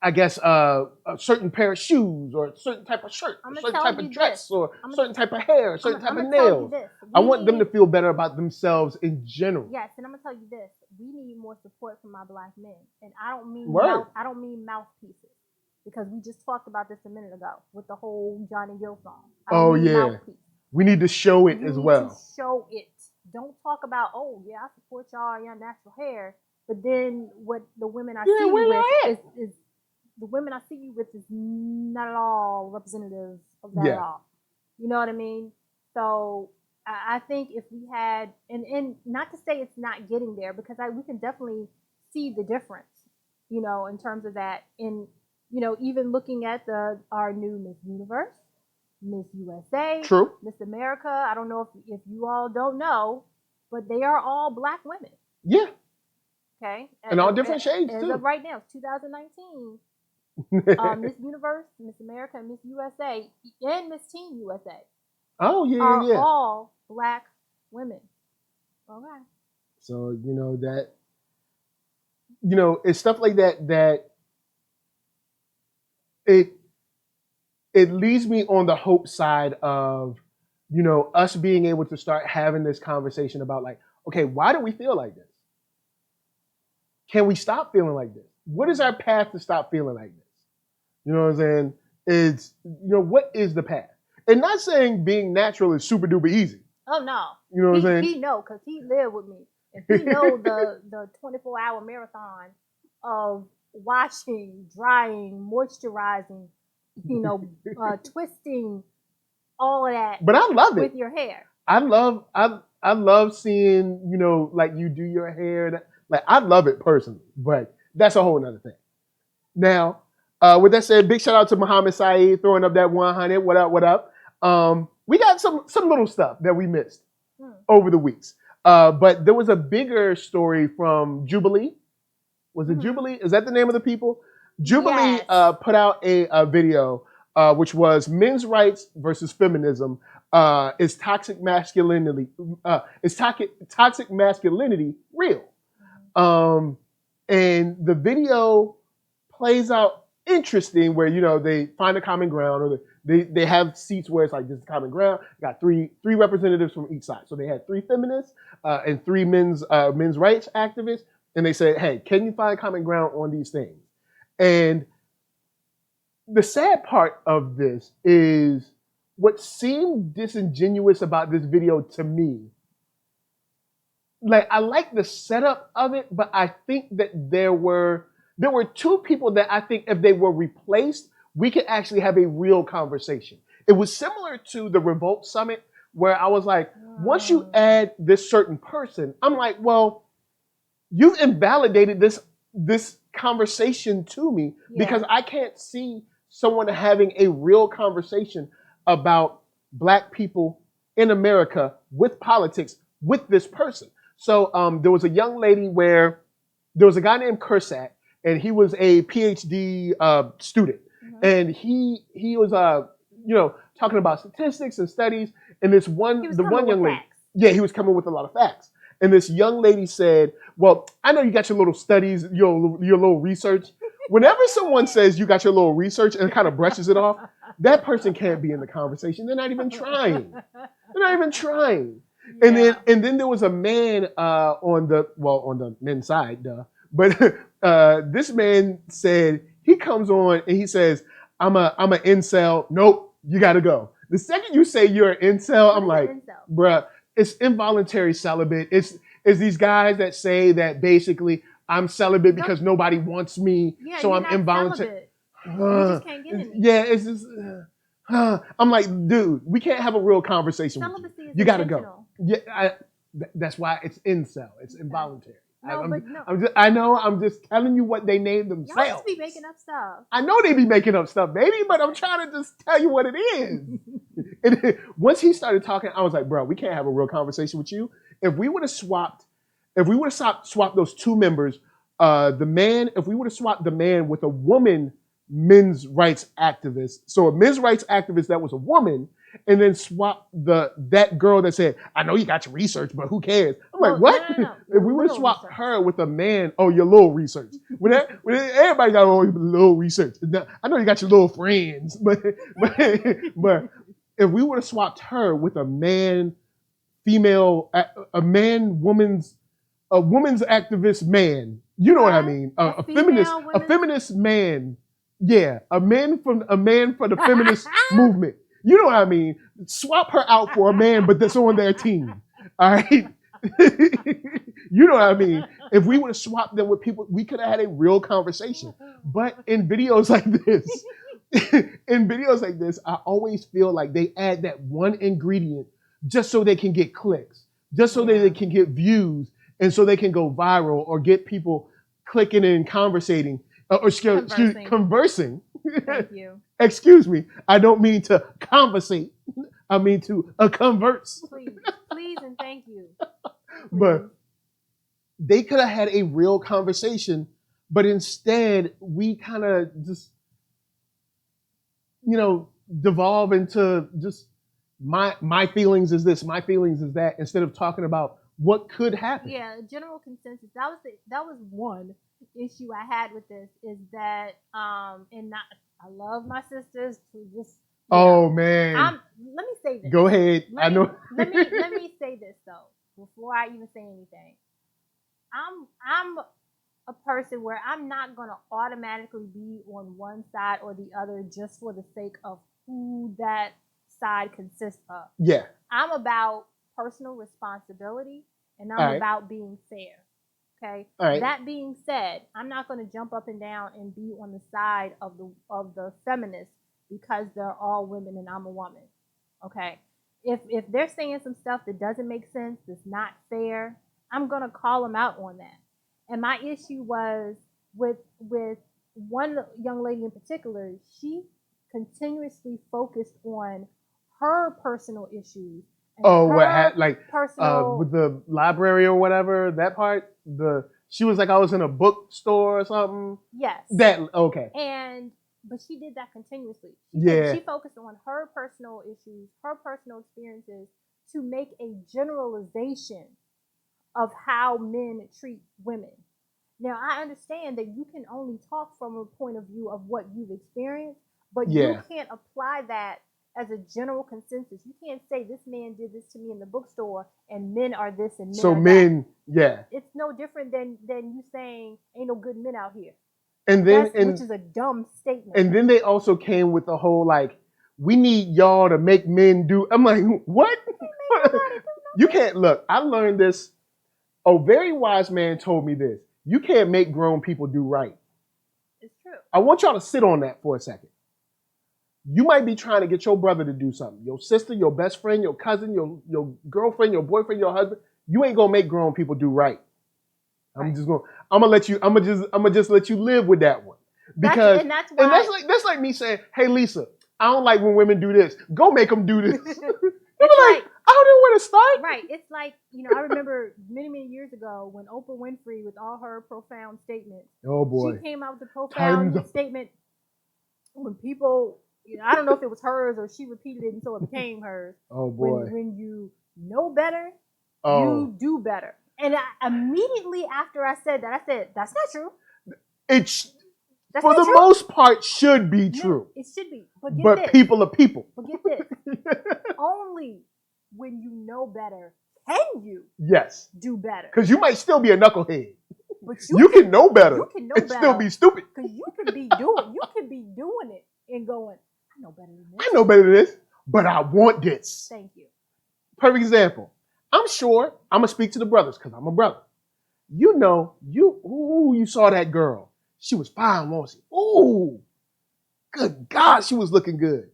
[SPEAKER 1] I guess a certain pair of shoes or a certain type of shirt, or a certain type of dress, or a certain type of hair, a certain type of nails. I want them to feel better about themselves in general.
[SPEAKER 2] Yes, and I'm gonna tell you this: we need more support from our Black men, and I don't mean mouthpieces, because we just talked about this a minute ago with the whole Johhny Gill song. Mouthpiece.
[SPEAKER 1] We need to show it as well.
[SPEAKER 2] To show it. Don't talk about, oh yeah, I support y'all, your natural hair, but then what the women I see you with is the women I see you with is not at all representative of that at all. You know what I mean? So I think if we had, and not to say it's not getting there, because we can definitely see the difference, in terms of that. In, even looking at our new Miss Universe, Miss USA,
[SPEAKER 1] True,
[SPEAKER 2] Miss America. I don't know if you all don't know, but they are all Black women.
[SPEAKER 1] Yeah.
[SPEAKER 2] Okay.
[SPEAKER 1] And all different shades
[SPEAKER 2] as
[SPEAKER 1] too.
[SPEAKER 2] of right now, 2019. Miss Universe, Miss America, Miss USA, and Miss Teen USA.
[SPEAKER 1] Oh yeah,
[SPEAKER 2] are all Black women. Okay.
[SPEAKER 1] So it's stuff like that it leads me on the hope side of us being able to start having this conversation about like, okay, why do we feel like this? Can we stop feeling like this? What is our path to stop feeling like this? You know what I'm saying? It's, what is the path? And not saying being natural is super duper easy.
[SPEAKER 2] Oh, no.
[SPEAKER 1] You know what I'm saying?
[SPEAKER 2] He know, because he lived with me. And he know the 24-hour marathon of washing, drying, moisturizing, twisting, all of that.
[SPEAKER 1] But I love it.
[SPEAKER 2] With your hair.
[SPEAKER 1] I love seeing, like you do your hair. Like, I love it personally, but that's a whole nother thing. Now, with that said, big shout out to Muhammad Saeed throwing up that 100. What up? What up? We got some little stuff that we missed over the weeks. But there was a bigger story from Jubilee. Was it Jubilee? Is that the name of the people? Jubilee put out a video which was men's rights versus feminism. Is toxic masculinity toxic masculinity real? And the video plays out interesting where they find a common ground, or they have seats where it's like this is common ground. Got three representatives from each side. So they had 3 feminists and 3 men's rights activists, and they said, hey, can you find common ground on these things? And the sad part of this is what seemed disingenuous about this video to me. Like, I like the setup of it, but I think that there were 2 people that I think if they were replaced, we could actually have a real conversation. It was similar to the Revolt Summit, where I was like, once you add this certain person, I'm like, well, you've invalidated this conversation to me, because I can't see someone having a real conversation about Black people in America with politics with this person. So there was a young lady where there was a guy named Kursak, and he was a PhD student, and he was talking about statistics and studies, and the one young lady, he was coming with a lot of facts, and this young lady said, well, I know you got your little studies, your little research, Whenever someone says you got your little research and kind of brushes it off, that person can't be in the conversation. They're not even trying. They're not even trying.
[SPEAKER 2] Yeah.
[SPEAKER 1] And then there was a man on the men's side, duh. But this man said he comes on and he says, I'm a incel. Nope, you gotta go. The second you say you're an incel, I'm like, bruh, it's involuntary celibate. It's these guys that say that basically I'm celibate because nobody wants me, so I'm involuntary.
[SPEAKER 2] You just can't get in it.
[SPEAKER 1] Yeah, it's just. I'm like, dude, we can't have a real conversation with you. You gotta go. Yeah, that's why it's incel. It's involuntary. I know. I'm just telling you what they named themselves.
[SPEAKER 2] Y'all just be making up stuff.
[SPEAKER 1] I know they be making up stuff, baby, but I'm trying to just tell you what it is. And once he started talking, I was like, bro, we can't have a real conversation with you. If we would have swapped those two members, if we would have swapped the man with a woman men's rights activist, so a men's rights activist that was a woman, and then swap that girl that said, I know you got your research, but who cares? I'm like, what?
[SPEAKER 2] No.
[SPEAKER 1] If we would have swapped her with a man, your little research. When everybody got all your little research. I know you got your little friends, but if we would have swapped her with a man, female, a woman's activist man, you know what I mean? A feminist man. Yeah, a man for the feminist movement. You know what I mean? Swap her out for a man, but that's on their team. All right? You know what I mean? If we would have swapped them with people, we could have had a real conversation. But in videos like this, I always feel like they add that one ingredient just so they can get clicks, just so they can get views, and so they can go viral or get people clicking and conversating. Conversing.
[SPEAKER 2] Thank you.
[SPEAKER 1] Excuse me. I don't mean to conversate. I mean to converse.
[SPEAKER 2] Please and thank you.
[SPEAKER 1] But they could have had a real conversation, but instead we kind of just, devolve into just my feelings is this, my feelings is that, instead of talking about what could happen.
[SPEAKER 2] Yeah, general consensus. That was one issue I had with this, is that I love my sisters to just
[SPEAKER 1] man.
[SPEAKER 2] Let me say this.
[SPEAKER 1] Go ahead. I know.
[SPEAKER 2] Let me say this though, before I even say anything. I'm a person where I'm not gonna automatically be on one side or the other just for the sake of who that side consists of.
[SPEAKER 1] Yeah.
[SPEAKER 2] I'm about personal responsibility, and I'm about being fair. Okay.
[SPEAKER 1] Right.
[SPEAKER 2] That being said, I'm not going to jump up and down and be on the side of the feminists because they're all women and I'm a woman. Okay. If they're saying some stuff that doesn't make sense, that's not fair, I'm going to call them out on that. And my issue was with one young lady in particular. She continuously focused on her personal issues. Personal,
[SPEAKER 1] with the library or whatever, that part, she was like, I was in a bookstore or something.
[SPEAKER 2] Yes. But she did that continuously. She focused on her personal issues, her personal experiences, to make a generalization of how men treat women. Now, I understand that you can only talk from a point of view of what you've experienced, but you can't apply that as a general consensus. You can't say this man did this to me in the bookstore and men are this and men are that.
[SPEAKER 1] Yeah.
[SPEAKER 2] It's no different than you saying ain't no good men out here. Which is a dumb statement. And
[SPEAKER 1] then they also came with the whole we need y'all to make men do. I'm like, what? You can't look. I learned this. A very wise man told me this. You can't make grown people do right.
[SPEAKER 2] It's true.
[SPEAKER 1] I want y'all to sit on that for a second. You might be trying to get your brother to do something. Your sister, your best friend, your cousin, your girlfriend, your boyfriend, your husband. You ain't gonna make grown people do right. I'm gonna just let you live with that one. Because that's like me saying, hey Lisa, I don't like when women do this. Go make them do this. I don't know where to start.
[SPEAKER 2] Right. It's like, I remember many, many years ago when Oprah Winfrey, with all her profound statements, she came out with a profound statement when people, I don't know if it was hers or she repeated it and so it became hers.
[SPEAKER 1] Oh boy.
[SPEAKER 2] When you know better, you do better. And immediately after I said that, I said, that's not true. That's
[SPEAKER 1] for
[SPEAKER 2] not
[SPEAKER 1] the
[SPEAKER 2] true.
[SPEAKER 1] most part, should be true.
[SPEAKER 2] No, it should be. But get
[SPEAKER 1] But
[SPEAKER 2] this.
[SPEAKER 1] people are people.
[SPEAKER 2] But get this. Only when you know better can you
[SPEAKER 1] Yes.
[SPEAKER 2] do better.
[SPEAKER 1] Because you might still be a knucklehead.
[SPEAKER 2] But
[SPEAKER 1] You can know better.
[SPEAKER 2] You can know
[SPEAKER 1] and
[SPEAKER 2] better.
[SPEAKER 1] still be stupid.
[SPEAKER 2] Because you could be doing it and going, I know better than this.
[SPEAKER 1] I know better than this, but I want this.
[SPEAKER 2] Thank you.
[SPEAKER 1] Perfect example. I'm sure I'm going to speak to the brothers because I'm a brother. You know, you saw that girl. She was fine, wasn't she? Ooh, good God, she was looking good.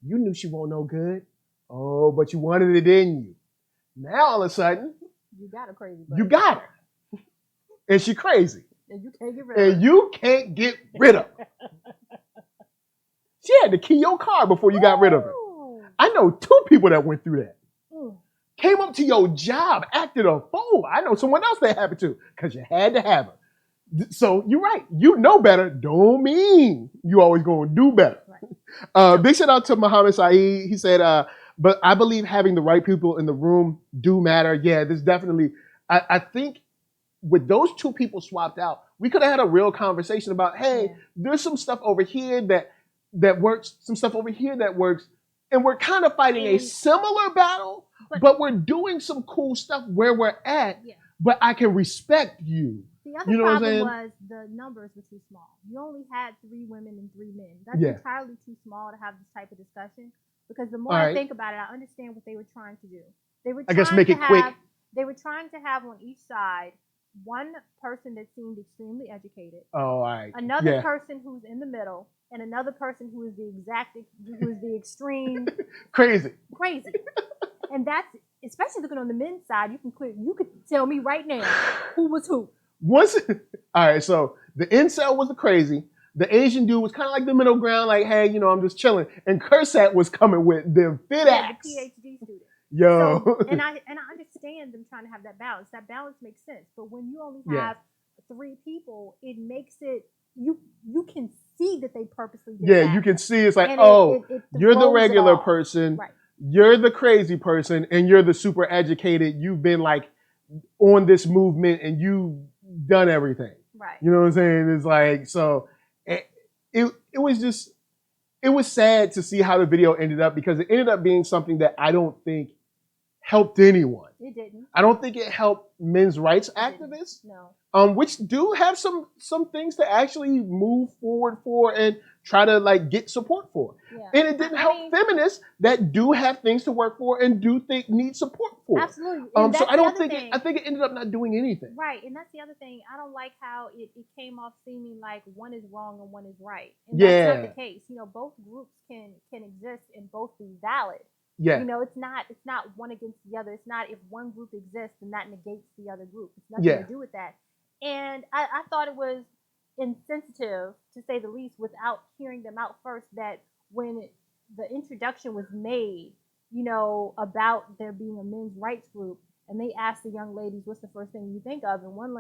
[SPEAKER 1] You knew she wasn't no good. Oh, but you wanted it, didn't you? Now all of a sudden,
[SPEAKER 2] you got her crazy. Buddy.
[SPEAKER 1] You got her. And she crazy.
[SPEAKER 2] And you can't get rid of her.
[SPEAKER 1] And you can't get rid of her. She had to key your car before you got rid of her. I know 2 people that went through that. Came up to your job, acted a fool. I know someone else that happened to because you had to have her. So you're right. You know better. Don't mean you always going to do better. Right. Big shout out to Muhammad Saeed. He said, but I believe having the right people in the room do matter. Yeah, this definitely, I think with those 2 people swapped out, we could have had a real conversation about, hey, there's some stuff over here that works, some stuff over here that works. And we're kind of fighting a similar battle, but we're doing some cool stuff where we're at, but I can respect you.
[SPEAKER 2] The other problem was the numbers were too small. You only had 3 women and 3 men. That's entirely too small to have this type of discussion. Because the more I think about it, I understand what they were trying to do. They were trying quick. They were trying to have on each side one person that seemed extremely educated.
[SPEAKER 1] Oh, all right.
[SPEAKER 2] Another person who's in the middle, and another person who is the extreme
[SPEAKER 1] crazy.
[SPEAKER 2] And that's especially looking on the men's side. You could tell me right now who was who. All
[SPEAKER 1] right, so the incel was the crazy. The Asian dude was kind of like the middle ground, like, hey, I'm just chilling. And Kursat was coming with them fit acts.
[SPEAKER 2] The PhD student.
[SPEAKER 1] Yo.
[SPEAKER 2] So, and I understand them trying to have that balance. That balance makes sense. But when you only have 3 people, it makes it you can see that they purposely did that.
[SPEAKER 1] You can see it's like,
[SPEAKER 2] it
[SPEAKER 1] you're the regular person,
[SPEAKER 2] right.
[SPEAKER 1] You're the crazy person, and you're the super educated. You've been like on this movement and you've done everything.
[SPEAKER 2] Right.
[SPEAKER 1] You know what I'm saying? It's like, so it was sad to see how the video ended up because it ended up being something that I don't think helped anyone.
[SPEAKER 2] It didn't.
[SPEAKER 1] I don't think it helped men's rights activists.
[SPEAKER 2] No.
[SPEAKER 1] Which do have some things to actually move forward for and try to like get support for. Yeah. And it didn't help feminists that do have things to work for and do need support for.
[SPEAKER 2] Absolutely.
[SPEAKER 1] So I don't think I think it ended up not doing anything.
[SPEAKER 2] Right. And that's the other thing. I don't like how it came off seeming like one is wrong and one is right. And that's not the case. Both groups can exist and both be valid.
[SPEAKER 1] Yeah.
[SPEAKER 2] It's not one against the other. It's not if one group exists and that negates the other group. It's nothing to do with that. And I thought it was insensitive, to say the least, without hearing them out first, that when the introduction was made, about there being a men's rights group, and they asked the young ladies, what's the first thing you think of? And one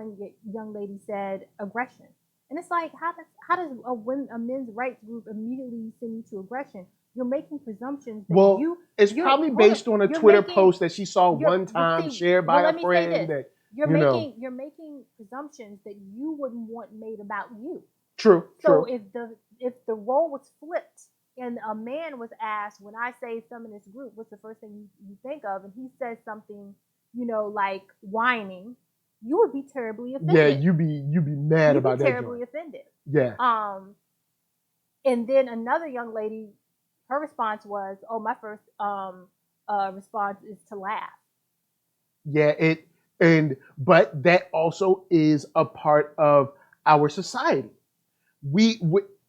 [SPEAKER 2] young lady said aggression. And it's like, how does a men's rights group immediately send you to aggression? You're making presumptions that
[SPEAKER 1] it's probably based on a Twitter post that she saw one time shared by a friend that
[SPEAKER 2] you're making presumptions that you wouldn't want made about you.
[SPEAKER 1] True.
[SPEAKER 2] So if the role was flipped and a man was asked, when I say feminist group, what's the first thing you think of? And he says something, like whining, you would be terribly offended.
[SPEAKER 1] Yeah, you'd be mad about that.
[SPEAKER 2] Terribly offended.
[SPEAKER 1] Yeah.
[SPEAKER 2] And then another young lady, her response was, "Oh, my first response is to laugh."
[SPEAKER 1] Yeah, but that also is a part of our society. We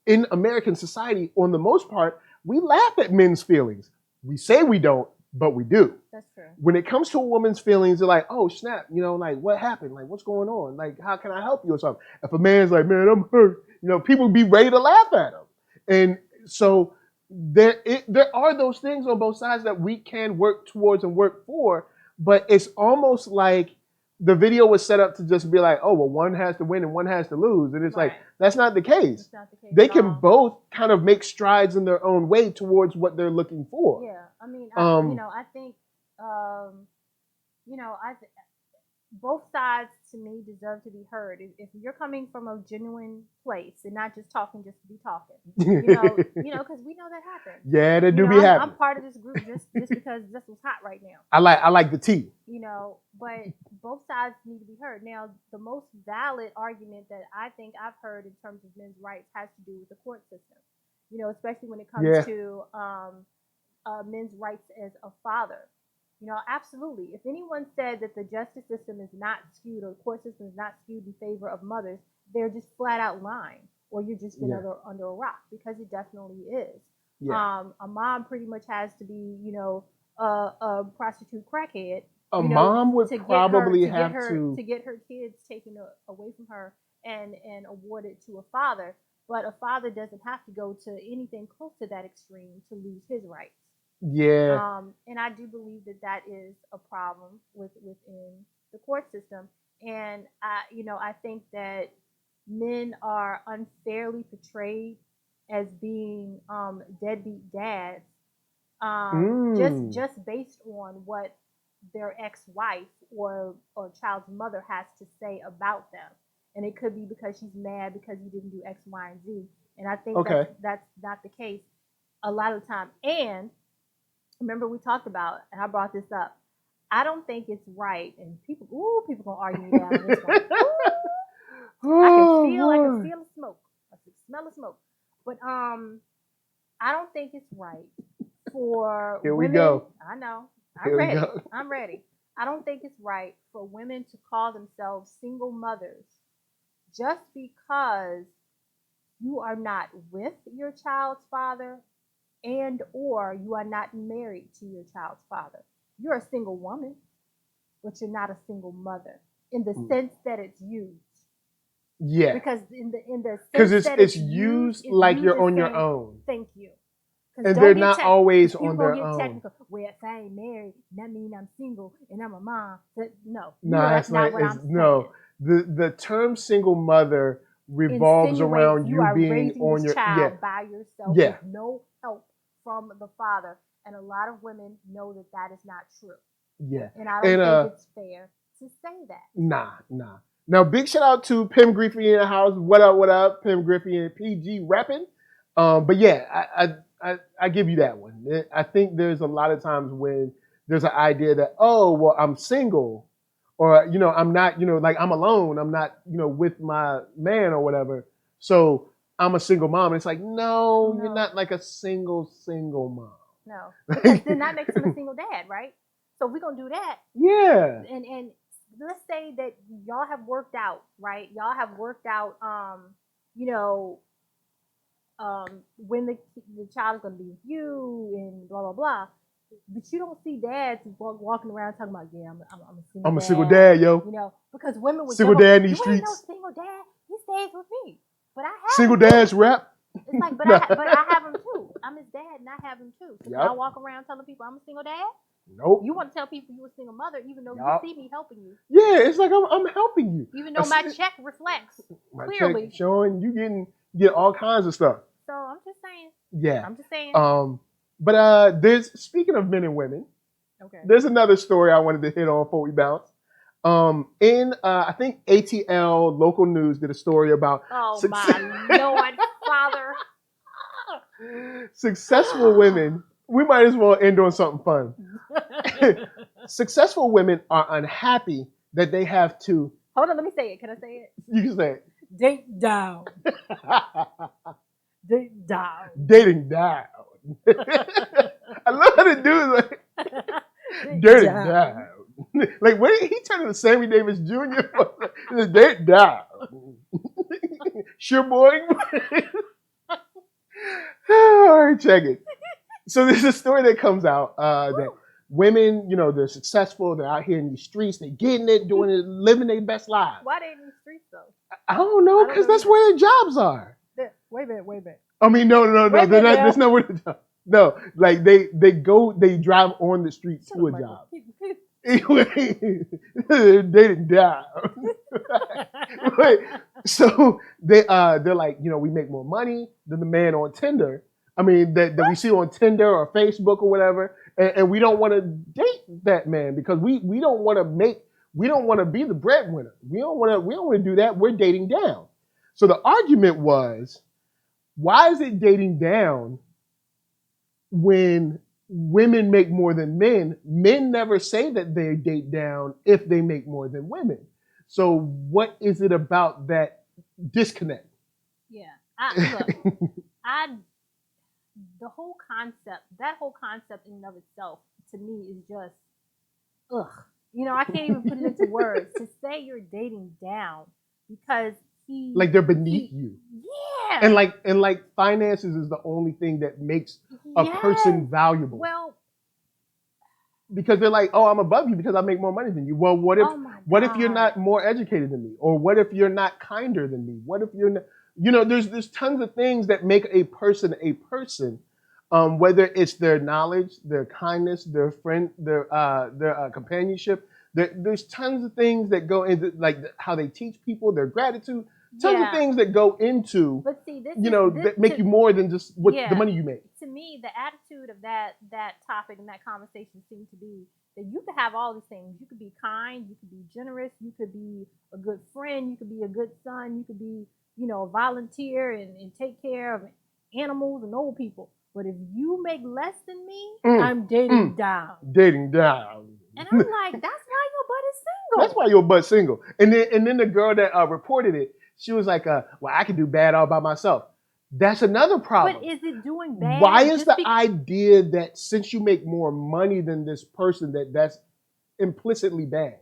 [SPEAKER 1] in American society, on the most part, we laugh at men's feelings. We say we don't, but we do.
[SPEAKER 2] That's true.
[SPEAKER 1] When it comes to a woman's feelings, they're like, "Oh snap!" Like what happened? Like what's going on? Like how can I help you or something? If a man's like, "Man, I'm hurt," people be ready to laugh at him, and so. There are those things on both sides that we can work towards and work for, but it's almost like the video was set up to just be like, oh, well, one has to win and one has to lose. And it's like, that's not the case. It's not the case they can both kind of make strides in their own way towards what they're looking for.
[SPEAKER 2] Yeah. I mean, I think, both sides to me deserve to be heard. If you're coming from a genuine place and not just talking just to be talking, because we know that happens.
[SPEAKER 1] Yeah, they do be
[SPEAKER 2] I'm
[SPEAKER 1] happening.
[SPEAKER 2] part of this group just because this was hot right now.
[SPEAKER 1] I like the tea.
[SPEAKER 2] But both sides need to be heard. Now, the most valid argument that I think I've heard in terms of men's rights has to do with the court system. Especially when it comes to men's rights as a father. Absolutely. If anyone said that the justice system is not skewed or the court system is not skewed in favor of mothers, they're just flat out lying, or you're just under a rock, because it definitely is.
[SPEAKER 1] Yeah.
[SPEAKER 2] A mom pretty much has to be, a prostitute crackhead.
[SPEAKER 1] A mom would probably have
[SPEAKER 2] to get her kids taken away from her and awarded to a father. But a father doesn't have to go to anything close to that extreme to lose his rights.
[SPEAKER 1] Yeah.
[SPEAKER 2] And I do believe that is a problem within the court system. And I think that men are unfairly portrayed as being deadbeat dads, just based on what their ex-wife or child's mother has to say about them. And it could be because she's mad because you didn't do X, Y, and Z. And I think that's not the case a lot of the time. And remember, we talked about, and I brought this up, I don't think it's right, and people gonna argue me down on this one. I can feel the smoke. I can smell the smoke. But I don't think it's right for
[SPEAKER 1] Here
[SPEAKER 2] women.
[SPEAKER 1] We go.
[SPEAKER 2] I know. I'm ready. I don't think it's right for women to call themselves single mothers just because you are not with your child's father and or you are not married to your child's father. You're a single woman, but you're not a single mother in the sense that it's used.
[SPEAKER 1] Yeah.
[SPEAKER 2] Because in the
[SPEAKER 1] because
[SPEAKER 2] sense that
[SPEAKER 1] it's used like you're on your own.
[SPEAKER 2] Thank you.
[SPEAKER 1] And they're not always on their own.
[SPEAKER 2] Technical. Well, if I ain't married, that means I'm single and I'm a mom. No,
[SPEAKER 1] that's
[SPEAKER 2] not what I'm saying.
[SPEAKER 1] No, the term single mother revolves around you being on your
[SPEAKER 2] child by yourself with no help from the father. And a lot of women know that is not true.
[SPEAKER 1] Yeah.
[SPEAKER 2] And I don't think it's fair to say that.
[SPEAKER 1] Nah. Now, big shout out to Pim Griffey in the house. What up, Pim Griffey and PG repping. But yeah, I give you that one. I think there's a lot of times when there's an idea that, oh, well, I'm single, or, I'm not, like I'm alone. I'm not, with my man or whatever. So I'm a single mom. And it's like, no, you're not like a single mom.
[SPEAKER 2] No, because then that makes him a single dad, right? So if we're going to do that.
[SPEAKER 1] Yeah.
[SPEAKER 2] And let's say that y'all have worked out, right? Y'all have worked out, when the child is going to be with you and blah, blah, blah. But you don't see dads walking around talking about, I'm a single dad,
[SPEAKER 1] yo.
[SPEAKER 2] Because women would
[SPEAKER 1] single dad in these streets.
[SPEAKER 2] Ain't no single dad. He stays with me. But I have
[SPEAKER 1] single dads rap.
[SPEAKER 2] It's like, but I have him too. I'm his dad and I have him too. So can I walk around telling people I'm a single dad?
[SPEAKER 1] Nope.
[SPEAKER 2] You want to tell people you're a single mother, even though you see me helping you.
[SPEAKER 1] Yeah, it's like I'm helping you.
[SPEAKER 2] Even though my check reflects clearly.
[SPEAKER 1] Check showing you get all kinds of stuff.
[SPEAKER 2] So I'm just saying.
[SPEAKER 1] Yeah.
[SPEAKER 2] I'm just saying.
[SPEAKER 1] But there's, speaking of men and women, there's another story I wanted to hit on before we bounce. I think ATL local news did a story about
[SPEAKER 2] my Lord, Father.
[SPEAKER 1] Successful women. We might as well end on something fun. Successful women are unhappy that they have to.
[SPEAKER 2] Hold on, let me say it. Can I say it?
[SPEAKER 1] You can say it.
[SPEAKER 2] Date down. Date down.
[SPEAKER 1] Dating down. I love how the dude is like dating down. Like, when he turned into Sammy Davis Jr. Date down. Sure, boy. All right, check it. So there's a story that comes out that women, they're successful, they're out here in these streets, they're getting it, doing it, living their best lives.
[SPEAKER 2] Why they in the streets though?
[SPEAKER 1] I don't know, because that's where their jobs are.
[SPEAKER 2] Wait a minute.
[SPEAKER 1] I mean, no, they're not. That's not where the job. No, like they drive on the street to a job. They're dating down. Right. So they're like, we make more money than the man on Tinder. I mean, that we see on Tinder or Facebook or whatever, and we don't want to date that man because we don't want to make We don't want to be the breadwinner. We don't want to do that. We're dating down. So the argument was, why is it dating down when women make more than men? Men never say that they date down if they make more than women. So what is it about that disconnect?
[SPEAKER 2] Yeah. The whole concept in and of itself, to me, is just, ugh. I can't even put it into words. To say you're dating down because
[SPEAKER 1] like they're beneath you.
[SPEAKER 2] Yeah.
[SPEAKER 1] And like finances is the only thing that makes a person valuable.
[SPEAKER 2] Well,
[SPEAKER 1] because they're like, oh, I'm above you because I make more money than you. Well, what if you're not more educated than me? Or what if you're not kinder than me? What if you're not, there's tons of things that make a person a person. Whether it's their knowledge, their kindness, their companionship. There's tons of things that go into, like, how they teach people, their gratitude. Tons of things that go into,
[SPEAKER 2] but see,
[SPEAKER 1] that make you more than just the money you make.
[SPEAKER 2] To me, the attitude of that topic and that conversation seemed to be that you could have all these things. You could be kind, you could be generous, you could be a good friend, you could be a good son, you could be, a volunteer and take care of animals and old people. But if you make less than me, I'm dating down.
[SPEAKER 1] Dating down.
[SPEAKER 2] And I'm like, that's why your butt is single.
[SPEAKER 1] That's why your butt's single. And then the girl that reported it, she was like, well, I can do bad all by myself. That's another problem.
[SPEAKER 2] But is it doing bad?
[SPEAKER 1] Why is the idea that since you make more money than this person, that's implicitly bad?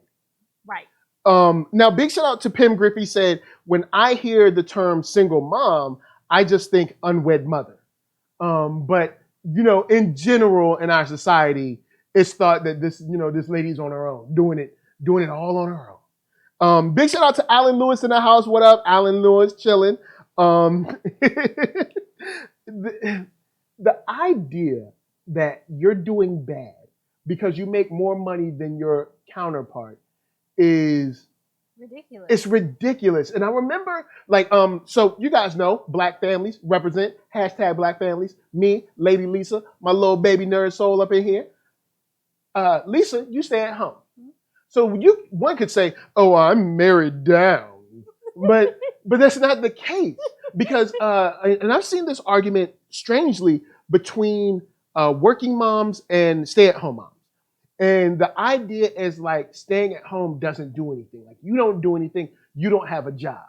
[SPEAKER 2] Right.
[SPEAKER 1] Now, big shout out to Pim Griffey said, when I hear the term single mom, I just think unwed mother. But in general in our society, it's thought that this lady's on her own, doing it all on her own. Big shout out to Alan Lewis in the house. What up, Alan Lewis? Chilling. The idea that you're doing bad because you make more money than your counterpart is
[SPEAKER 2] ridiculous.
[SPEAKER 1] It's ridiculous. And I remember, so you guys know, Black families represent, #Black families. Me, Lady Lisa, my little baby NERDSoul up in here. Lisa, you stay at home. So one could say, oh, I'm married down. But that's not the case. Because, and I've seen this argument, strangely, between working moms and stay-at-home moms. And the idea is like staying at home doesn't do anything. Like, you don't do anything, you don't have a job.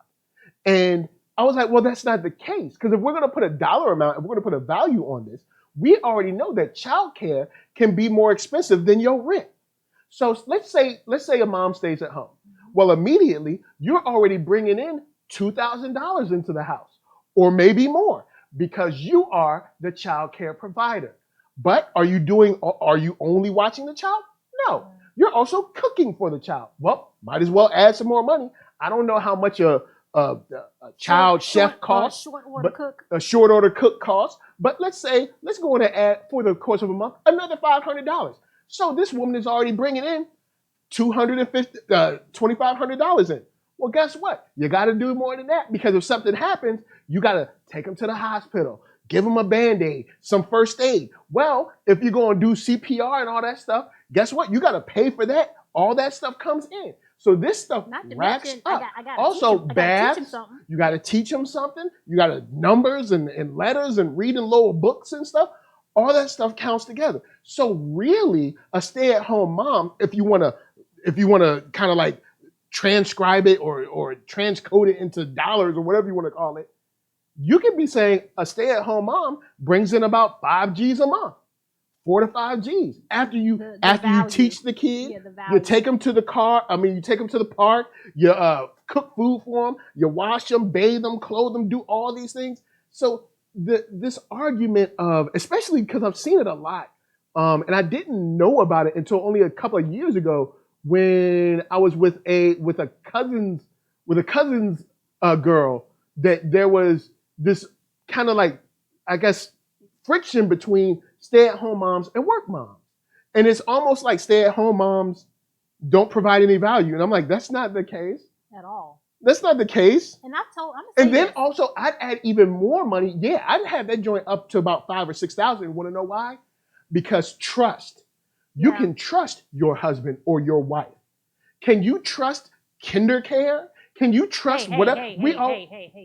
[SPEAKER 1] And I was like, well, that's not the case. Because if we're going to put a dollar amount, if we're going to put a value on this, we already know that childcare can be more expensive than your rent. So let's say a mom stays at home. Well, immediately you're already bringing in $2,000 into the house, or maybe more, because you are the childcare provider. But are you only watching the child? No. You're also cooking for the child. Well, might as well add some more money. I don't know how much a child chef costs. A short order cook costs. But let's go in and add, for the course of a month, another $500. So this woman is already bringing in $2,500 in. Well, guess what? You got to do more than that, because if something happens, you got to take them to the hospital. Give them a Band-Aid, some first aid. Well, if you're going to do CPR and all that stuff, guess what? You got to pay for that. All that stuff comes in. So this stuff racks up. Also, baths, you got to teach them something. You got to numbers and letters and reading lower books and stuff. All that stuff counts together. So really, a stay-at-home mom, if you want to kind of like transcribe it or transcode it into dollars or whatever you want to call it, you could be saying a stay-at-home mom brings in about 5 G's a month, 4 to 5 G's. After you teach the kid, you take them to the you take them to the park, you cook food for them, you wash them, bathe them, clothe them, do all these things. So this argument of, especially because I've seen it a lot, and I didn't know about it until only a couple of years ago when I was with a cousin's girl, that there was this kind of like, I guess, friction between stay-at-home moms and work moms. And it's almost like stay-at-home moms don't provide any value. And I'm like, that's not the case.
[SPEAKER 2] At all.
[SPEAKER 1] That's not the case.
[SPEAKER 2] And
[SPEAKER 1] then also, I'd add even more money. Yeah, I'd have that joint up to about $5,000 or $6,000. Want to know why? Because trust. You can trust your husband or your wife. Can you trust KinderCare? Can you trust whatever?
[SPEAKER 2] Hey,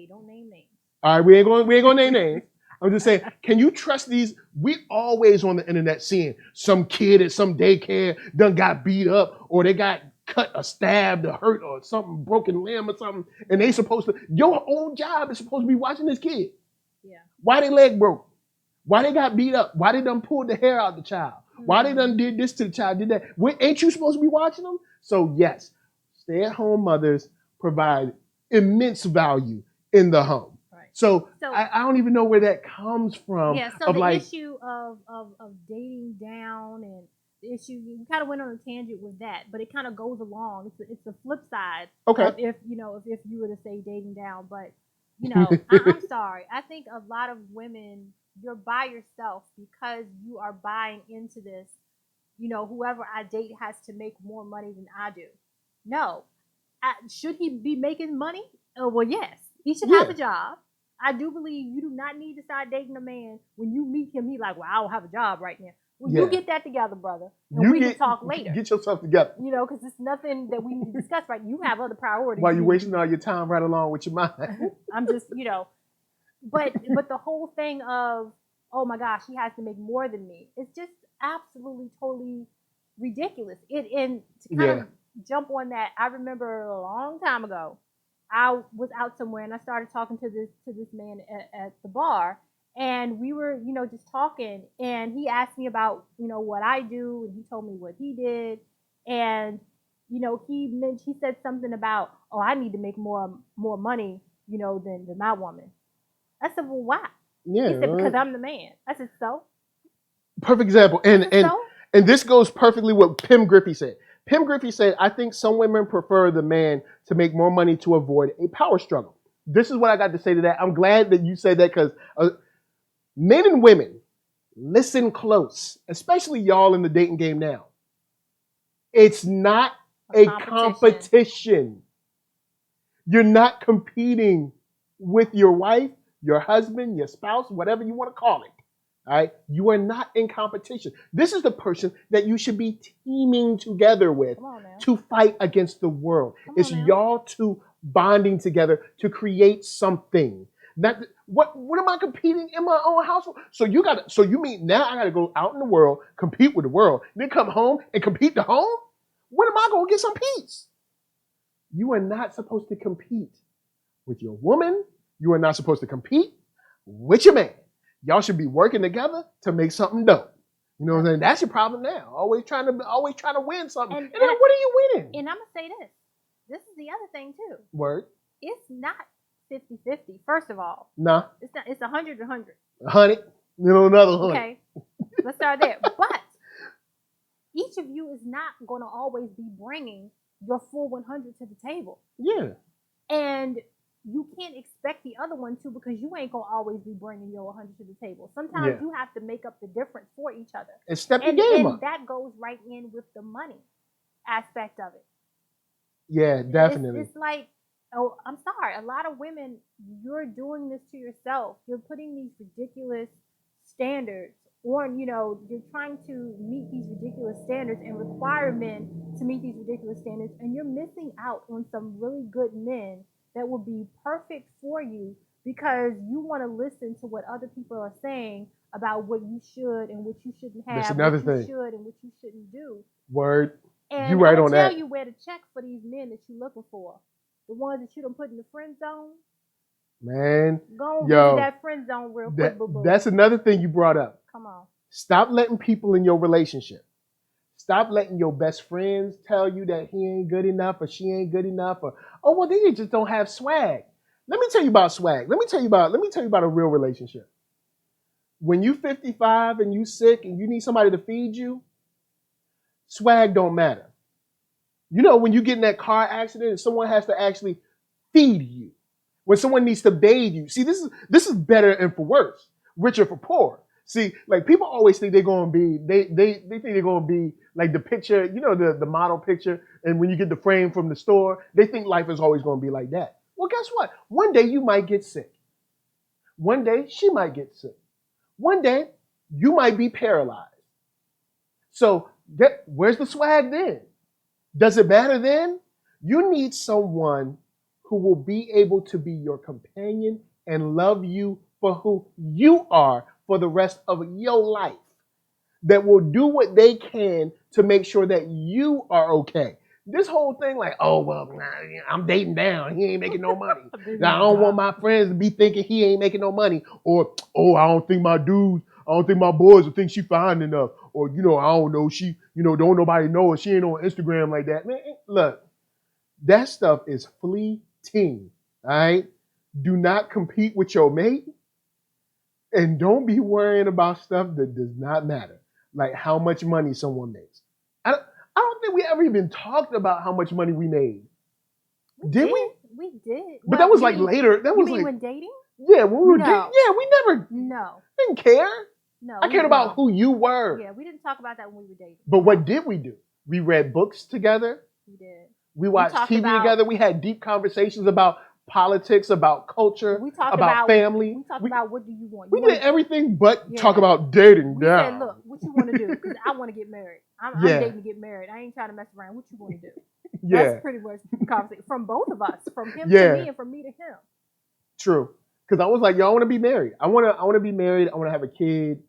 [SPEAKER 2] don't name names.
[SPEAKER 1] All right, we ain't gonna name names. I'm just saying, can you trust these? We always on the internet seeing some kid at some daycare done got beat up, or they got cut or stabbed or hurt or something, broken limb or something, and they supposed to, your own job is supposed to be watching this kid.
[SPEAKER 2] Yeah.
[SPEAKER 1] Why they leg broke? Why they got beat up? Why they done pulled the hair out of the child? Why they done did this to the child, did that? Ain't you supposed to be watching them? So yes, stay-at-home mothers provide immense value in the home. So I don't even know where that comes from.
[SPEAKER 2] Yeah, so the issue of dating down, and the issue, you kind of went on a tangent with that, but it kind of goes along. It's the flip side of if you were to say dating down. But, I'm sorry. I think a lot of women, you're by yourself because you are buying into this, whoever I date has to make more money than I do. No. Should he be making money? Well, yes. He should have a job. I do believe you do not need to start dating a man when you meet him. He's like, well, I don't have a job right now. Well, you get that together, brother, and we can talk later.
[SPEAKER 1] Get yourself together.
[SPEAKER 2] Because it's nothing that we need to discuss right now. You have other priorities.
[SPEAKER 1] While you're wasting all your time right along with your mind.
[SPEAKER 2] I'm just, but the whole thing of, oh my gosh, he has to make more than me. It's just absolutely, totally ridiculous. And to kind of jump on that, I remember a long time ago, I was out somewhere and I started talking to this man at the bar, and we were, just talking, and he asked me about, what I do, and he told me what he did, and, he said something about, oh, I need to make more money, than my woman. I said, well, why?
[SPEAKER 1] Yeah.
[SPEAKER 2] He said, because I'm the man. I said, so?
[SPEAKER 1] Perfect example. And this goes perfectly what Pim Griffey said. Pim Griffey said, I think some women prefer the man to make more money to avoid a power struggle. This is what I got to say to that. I'm glad that you said that, because men and women, listen close, especially y'all in the dating game now. It's not a competition. You're not competing with your wife, your husband, your spouse, whatever you want to call it. All right? You are not in competition. This is the person that you should be teaming together with to fight against the world. It's y'all two bonding together to create something. What am I competing in my own household? So you mean now I gotta go out in the world, compete with the world, then come home and compete the home? When am I gonna get some peace? You are not supposed to compete with your woman. You are not supposed to compete with your man. Y'all should be working together to make something dope. You know what I'm saying? That's your problem now. Always trying to win something. And then what are you winning?
[SPEAKER 2] And I'm going to say this. This is the other thing too.
[SPEAKER 1] Word.
[SPEAKER 2] It's not 50-50, first of all.
[SPEAKER 1] Nah.
[SPEAKER 2] It's not. It's 100-100.
[SPEAKER 1] 100. Another 100.
[SPEAKER 2] Okay. Let's start there. But each of you is not going to always be bringing your full 100 to the table.
[SPEAKER 1] Yeah.
[SPEAKER 2] And you can't expect the other one to, because you ain't going to always be bringing your 100 to the table. Sometimes you have to make up the difference for each other.
[SPEAKER 1] And step your game up.
[SPEAKER 2] And that goes right in with the money aspect of it.
[SPEAKER 1] Yeah, definitely.
[SPEAKER 2] It's like, oh, I'm sorry. A lot of women, you're doing this to yourself. You're putting these ridiculous standards on, you're trying to meet these ridiculous standards and require men to meet these ridiculous standards. And you're missing out on some really good men that will be perfect for you, because you want to listen to what other people are saying about what you should and what you shouldn't have.
[SPEAKER 1] That's another
[SPEAKER 2] what
[SPEAKER 1] thing.
[SPEAKER 2] You should and what you shouldn't do.
[SPEAKER 1] Word.
[SPEAKER 2] And
[SPEAKER 1] you right on that.
[SPEAKER 2] I'll tell you where to check for these men that you're looking for. The ones that you done put in the friend zone.
[SPEAKER 1] Man.
[SPEAKER 2] Go visit that friend zone real quick, boo-boo.
[SPEAKER 1] That's another thing you brought up.
[SPEAKER 2] Come on.
[SPEAKER 1] Stop letting people in your relationship. Stop letting your best friends tell you that he ain't good enough or she ain't good enough, or, oh, well, they just don't have swag. Let me tell you about swag. Let me tell you about a real relationship. When you 55 and you sick and you need somebody to feed you, swag don't matter. When you get in that car accident and someone has to actually feed you, when someone needs to bathe you. See, this is better and for worse, richer for poor. See, like, people always think they're gonna be, they think they're gonna be like the picture, the model picture, and when you get the frame from the store, they think life is always gonna be like that. Well, guess what? One day you might get sick. One day she might get sick. One day you might be paralyzed. So where's the swag then? Does it matter then? You need someone who will be able to be your companion and love you for who you are for the rest of your life. That will do what they can to make sure that you are okay. This whole thing, like, oh, well, I'm dating down. He ain't making no money. Now, I don't want my friends to be thinking he ain't making no money. Or, oh, I don't think my boys will think she fine enough. Or, I don't know, she, don't nobody know her. She ain't on Instagram like that. Man, look, that stuff is fleeting, all right? Do not compete with your mate. And don't be worrying about stuff that does not matter. Like how much money someone makes. I don't think we ever even talked about how much money we made. Did we?
[SPEAKER 2] We did.
[SPEAKER 1] But that was like later. That was
[SPEAKER 2] you mean
[SPEAKER 1] like
[SPEAKER 2] when dating?
[SPEAKER 1] Yeah, when we were dating.
[SPEAKER 2] No.
[SPEAKER 1] Yeah, we never
[SPEAKER 2] No.
[SPEAKER 1] didn't care.
[SPEAKER 2] No.
[SPEAKER 1] I cared about who you were.
[SPEAKER 2] Yeah, we didn't talk about that when we were dating.
[SPEAKER 1] But what did we do? We read books together.
[SPEAKER 2] We did.
[SPEAKER 1] We watched TV together. We had deep conversations about politics, about culture, about family.
[SPEAKER 2] We talked about what do you want.
[SPEAKER 1] We did everything but talk about dating.
[SPEAKER 2] We said, look, what you want to do? Because I want to get married. I'm dating to get married. I ain't trying to mess around. What you want to do? That's pretty much the conversation from both of us, from him to me and from me to him. True.
[SPEAKER 1] Because I was like, yo, I want to be married. I want to be married. I want to have a kid.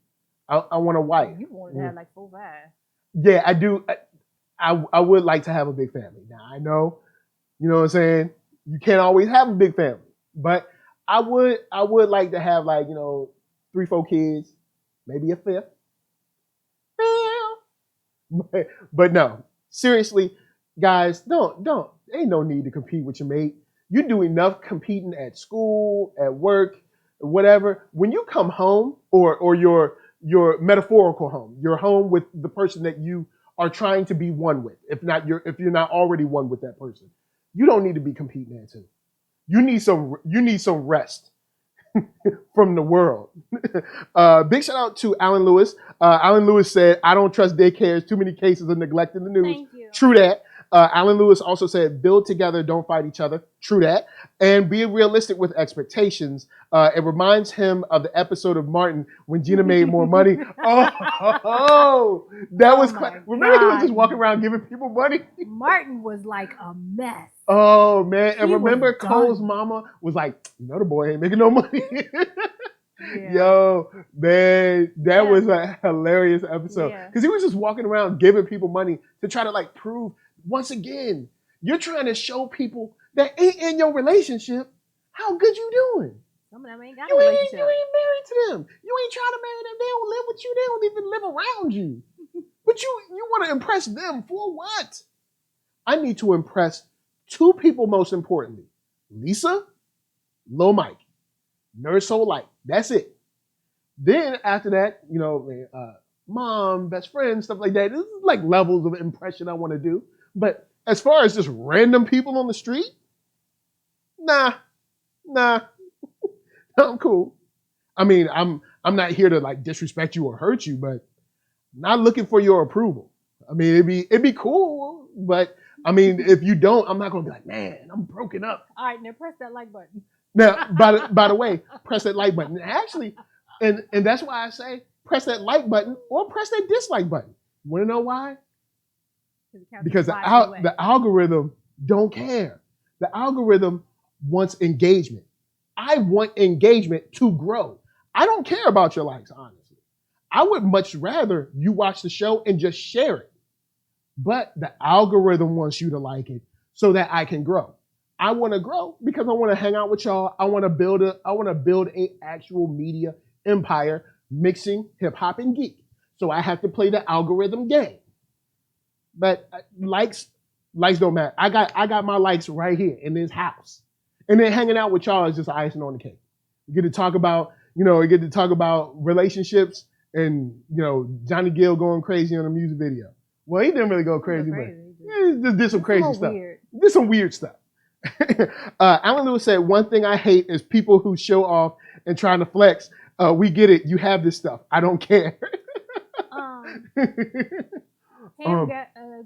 [SPEAKER 1] I want a wife.
[SPEAKER 2] You wanted to have like 4 5.
[SPEAKER 1] Yeah, I do. I would like to have a big family. Now, I know, you know what I'm saying? You can't always have a big family. But I would like to have 3, 4 kids, maybe a 5th. But no, seriously, guys, don't. Ain't no need to compete with your mate. You do enough competing at school, at work, whatever. When you come home, or your metaphorical home, your home with the person that you are trying to be one with. If you're not already one with that person, you don't need to be competing there too. You need some rest from the world. Big shout out to Alan Lewis. Alan Lewis said, "I don't trust daycares. Too many cases of neglect in the news."
[SPEAKER 2] Thank you.
[SPEAKER 1] True that. Alan Lewis also said, "Build together, don't fight each other." True that. And be realistic with expectations. It reminds him of the episode of Martin when Gina made more money. That was remember he was just walking around giving people money?
[SPEAKER 2] Martin was like a mess.
[SPEAKER 1] Oh man. And remember Cole's mama was like, the boy ain't making no money. Yeah. Yo, man, that was a hilarious episode. Because he was just walking around giving people money to try to prove, once again, you're trying to show people that ain't in your relationship how good you doing.
[SPEAKER 2] Some of them ain't got a relationship.
[SPEAKER 1] You ain't married to them. You ain't trying to marry them. They don't live with you. They don't even live around you. But you want to impress them for what? I need to impress 2 people most importantly. Lisa, Lil Mike, NERDSoulite. That's it. Then after that, mom, best friend, stuff like that. This is like levels of impression I want to do. But as far as just random people on the street, nah, I'm cool. I mean, I'm not here to disrespect you or hurt you, but not looking for your approval. I mean, it'd be cool, but I mean, if you don't, I'm not gonna be like, man, I'm broken up.
[SPEAKER 2] All right, now press that like button.
[SPEAKER 1] Now, by the way, press that like button. Actually, and that's why I say press that like button or press that dislike button. You want to know why? Because the algorithm don't care. The algorithm wants engagement. I want engagement to grow. I don't care about your likes, honestly. I would much rather you watch the show and just share it. But the algorithm wants you to like it so that I can grow. I want to grow because I want to hang out with y'all. I want to build a actual media empire mixing hip hop and geek. So I have to play the algorithm game. But likes don't matter. I got my likes right here in this house. And then hanging out with y'all is just icing on the cake. You get to talk about, relationships and, Johhny Gill going crazy on a music video. Well, he didn't really go crazy, but he just did some crazy stuff. Did some weird stuff. Alan Lewis said, "One thing I hate is people who show off and trying to flex. We get it. You have this stuff. I don't care."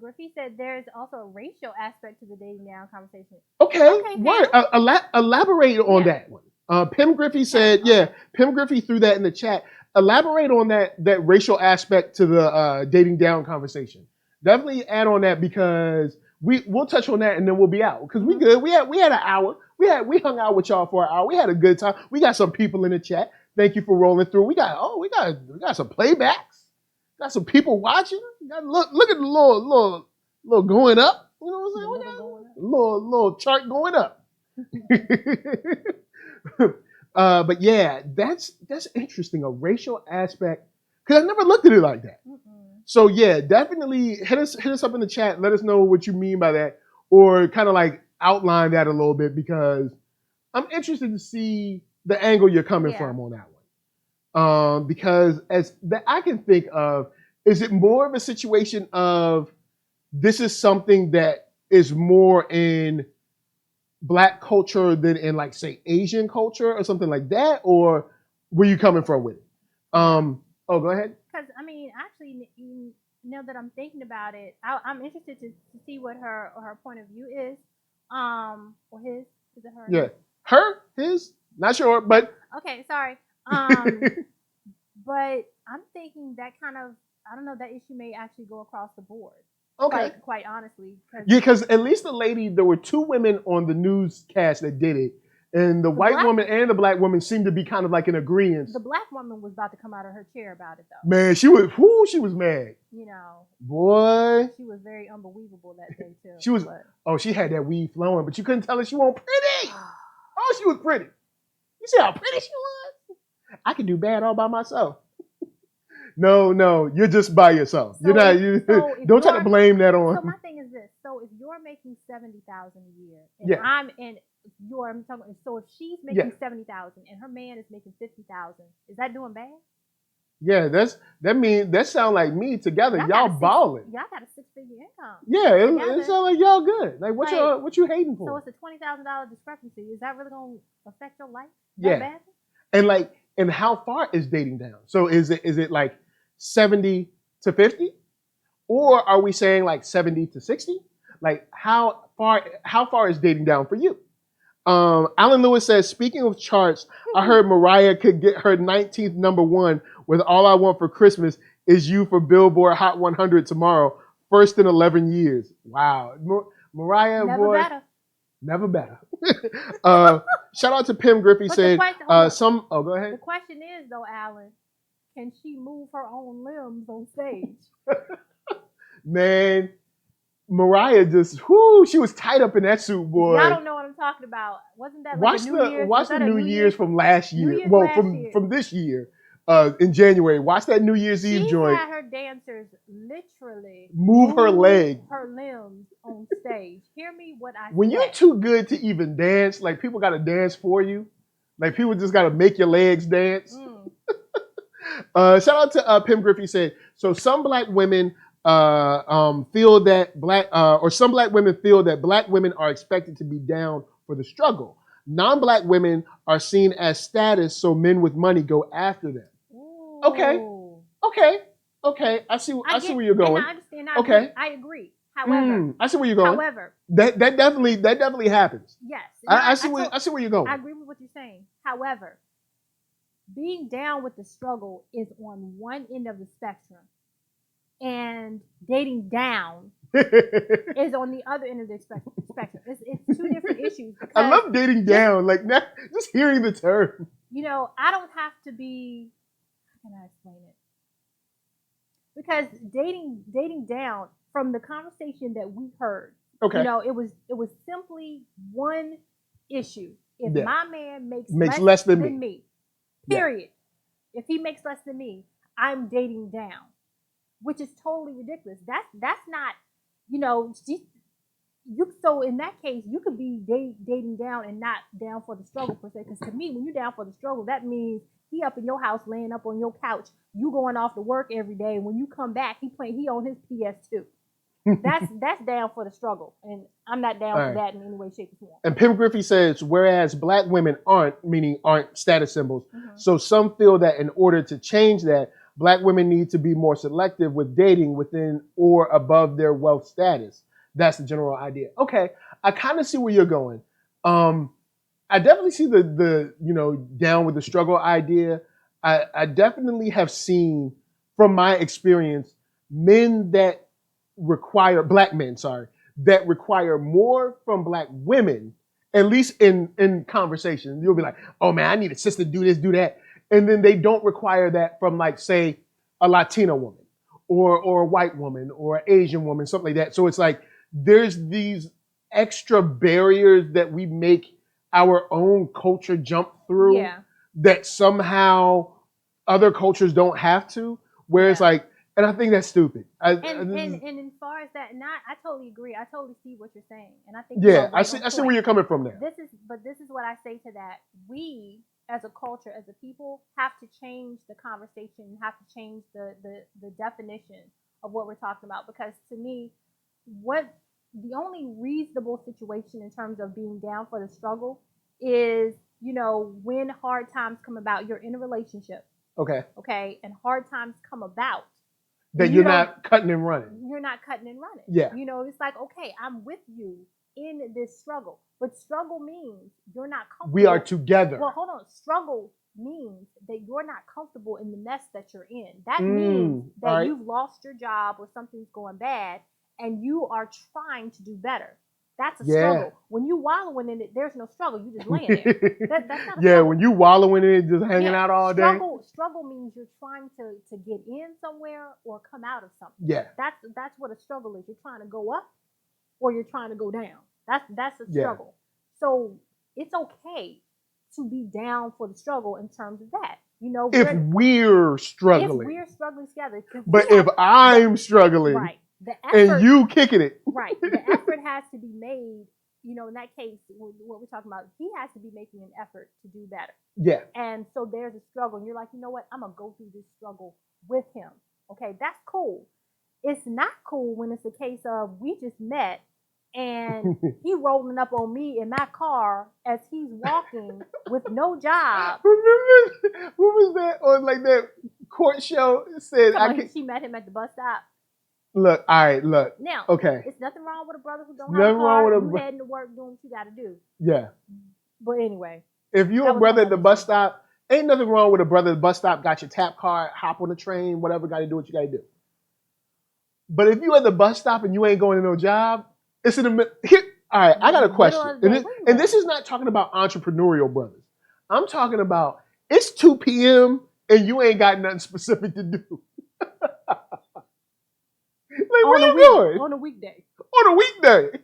[SPEAKER 2] Griffey said there's also a racial aspect to the dating down conversation.
[SPEAKER 1] Okay. Word. Elaborate on that one. Pim Griffey said, Pim Griffey threw that in the chat. Elaborate on that racial aspect to the dating down conversation. Definitely add on that because we'll touch on that and then we'll be out because we good. We had an hour. We hung out with y'all for an hour. We had a good time. We got some people in the chat. Thank you for rolling through. We got some playbacks. Got some people watching. Look at the little going up. You know what I'm saying? We got a little chart going up. But yeah, that's interesting. A racial aspect, because I never looked at it like that. So yeah, definitely hit us up in the chat. Let us know what you mean by that, or kind of like outline that a little bit, because I'm interested to see the angle you're coming from on that one. Because as that I can think of, is it more of a situation of this is something that is more in Black culture than in, like, say, Asian culture or something like that, or where you coming from with it? Oh, go ahead.
[SPEAKER 2] Because I mean, actually, now that I'm thinking about it, I'm interested to see what her point of view is, or his. Is it her?
[SPEAKER 1] Yeah, her, his, not sure, but
[SPEAKER 2] okay, sorry. But I'm thinking that kind of, I don't know, that issue may actually go across the board.
[SPEAKER 1] Okay.
[SPEAKER 2] Quite honestly.
[SPEAKER 1] Yeah, because at least the lady, there were two women on the newscast that did it, and the white woman and the Black woman seemed to be kind of like in agreement.
[SPEAKER 2] The Black woman was about to come out of her chair about it, though.
[SPEAKER 1] Man, she was mad.
[SPEAKER 2] You know.
[SPEAKER 1] Boy.
[SPEAKER 2] She was very unbelievable that day, too.
[SPEAKER 1] She was, she had that weave flowing, but you couldn't tell her she wasn't pretty. Oh, she was pretty. You see how pretty she was? I can do bad all by myself. No, you're just by yourself. So, don't try to blame that on.
[SPEAKER 2] So my thing is this: so if you're making $70,000 a year, and so if she's making $70,000 and her man is making $50,000, is that doing bad?
[SPEAKER 1] Yeah, that sound like me together. Y'all balling.
[SPEAKER 2] Y'all got a 6-figure income.
[SPEAKER 1] Yeah, it sound like y'all good. Like what you hating for?
[SPEAKER 2] So it's a $20,000 discrepancy. Is that really gonna affect your life?
[SPEAKER 1] Yeah. And how far is dating down? So is it like 70 to 50? Or are we saying like 70 to 60? Like how far is dating down for you? Alan Lewis says, speaking of charts, I heard Mariah could get her 19th #1 with All I Want for Christmas Is You for Billboard Hot 100 tomorrow. First in 11 years. Wow. Mariah, never better. Shout out to Pim Griffey said, go ahead.
[SPEAKER 2] The question is though, Alan, can she move her own limbs on stage?
[SPEAKER 1] Man, Mariah she was tied up in that suit, boy.
[SPEAKER 2] Y'all don't know what I'm talking about. Wasn't that like
[SPEAKER 1] watch the New Year's from last year? From this year, in January. Watch that New Year's Eve joint.
[SPEAKER 2] She had her dancers literally
[SPEAKER 1] move her leg,
[SPEAKER 2] her limbs on stage. Hear me what I
[SPEAKER 1] When
[SPEAKER 2] said.
[SPEAKER 1] you're too good to even dance, like people got to dance for you. Like people just got to make your legs dance. Shout out to Pim Griffey said, so some Black women feel that some Black women feel that Black women are expected to be down for the struggle. Non-Black women are seen as status, so men with money go after them. Ooh. Okay. I see where you're going.
[SPEAKER 2] And I understand. I agree. However,
[SPEAKER 1] I see where you're going.
[SPEAKER 2] However,
[SPEAKER 1] that definitely happens.
[SPEAKER 2] Yes.
[SPEAKER 1] I see where you're going.
[SPEAKER 2] I agree with what you're saying. However, being down with the struggle is on one end of the spectrum, and dating down is on the other end of the spectrum. It's two different issues.
[SPEAKER 1] I love dating down. Like just hearing the term.
[SPEAKER 2] You know, I don't have to be. How can I explain it? Because dating down, from the conversation that we heard, you know, it was simply one issue. If my man makes less than me, period. If he makes less than me, I'm dating down, which is totally ridiculous. That's not, you know, so in that case, you could be dating down and not down for the struggle per se. Because to me, when you're down for the struggle, that means he up in your house, laying up on your couch, you going off to work every day, and when you come back, he on his PS2. That's down for the struggle, and I'm not down for that in any way, shape, or form. And
[SPEAKER 1] Pim Griffey says, whereas Black women aren't status symbols, so some feel that in order to change that, Black women need to be more selective with dating within or above their wealth status. That's the general idea. Okay, I kind of see where you're going. I definitely see the down with the struggle idea. I definitely have seen, from my experience, Black men that require more from Black women, at least in conversation. You'll be like, oh man, I need a sister to do this, do that. And then they don't require that from, like, say, a Latina woman or a white woman or an Asian woman, something like that. So it's like there's these extra barriers that we make our own culture jump through that somehow other cultures don't have to. Where it's like, and I think that's stupid.
[SPEAKER 2] And as far as that, I totally agree. I totally see what you're saying, and I think
[SPEAKER 1] I see where you're coming from there.
[SPEAKER 2] This is what I say to that. We, as a culture, as a people, have to change the conversation, have to change the definition of what we're talking about. Because to me, the only reasonable situation in terms of being down for the struggle is, when hard times come about, you're in a relationship. Okay, and hard times come about.
[SPEAKER 1] That you're not cutting and running.
[SPEAKER 2] You're not cutting and running.
[SPEAKER 1] Yeah.
[SPEAKER 2] It's like, okay, I'm with you in this struggle. But struggle means you're not comfortable.
[SPEAKER 1] We are together.
[SPEAKER 2] Well, hold on. Struggle means that you're not comfortable in the mess that you're in. That means that you've lost your job or something's going bad and you are trying to do better. That's a struggle. When you wallowing in it, there's no struggle. You just laying there. That's not a struggle.
[SPEAKER 1] When you wallowing in it, just hanging out all day.
[SPEAKER 2] Struggle means you're trying to get in somewhere or come out of something.
[SPEAKER 1] Yeah.
[SPEAKER 2] That's what a struggle is. You're trying to go up or you're trying to go down. That's a struggle. So it's okay to be down for the struggle in terms of that.
[SPEAKER 1] If we're struggling.
[SPEAKER 2] If we're struggling together.
[SPEAKER 1] But if I'm struggling.
[SPEAKER 2] Right. The effort,
[SPEAKER 1] and you kicking it.
[SPEAKER 2] Right. The effort has to be made, in that case, what we're talking about, he has to be making an effort to do better.
[SPEAKER 1] Yeah.
[SPEAKER 2] And so there's a struggle. And you're like, you know what? I'm going to go through this struggle with him. Okay, that's cool. It's not cool when it's a case of we just met and he rolling up on me in my car as he's walking with no job.
[SPEAKER 1] Remember, what was that on like that court show? It said
[SPEAKER 2] she met him at the bus stop.
[SPEAKER 1] Look, all right, look.
[SPEAKER 2] Now,
[SPEAKER 1] okay.
[SPEAKER 2] It's nothing wrong with a brother who don't have a car. You heading to work doing what you got to do.
[SPEAKER 1] Yeah.
[SPEAKER 2] But anyway.
[SPEAKER 1] If you a brother at the bus stop, ain't nothing wrong with a brother at the bus stop, got your tap card, hop on the train, whatever, got to do what you got to do. But if you at the bus stop and you ain't going to no job, it's in the middle. All right, I got a question. And this is not talking about entrepreneurial brothers. I'm talking about it's 2 p.m. and you ain't got nothing specific to do. Like, where you going?
[SPEAKER 2] On a weekday.
[SPEAKER 1] On a weekday.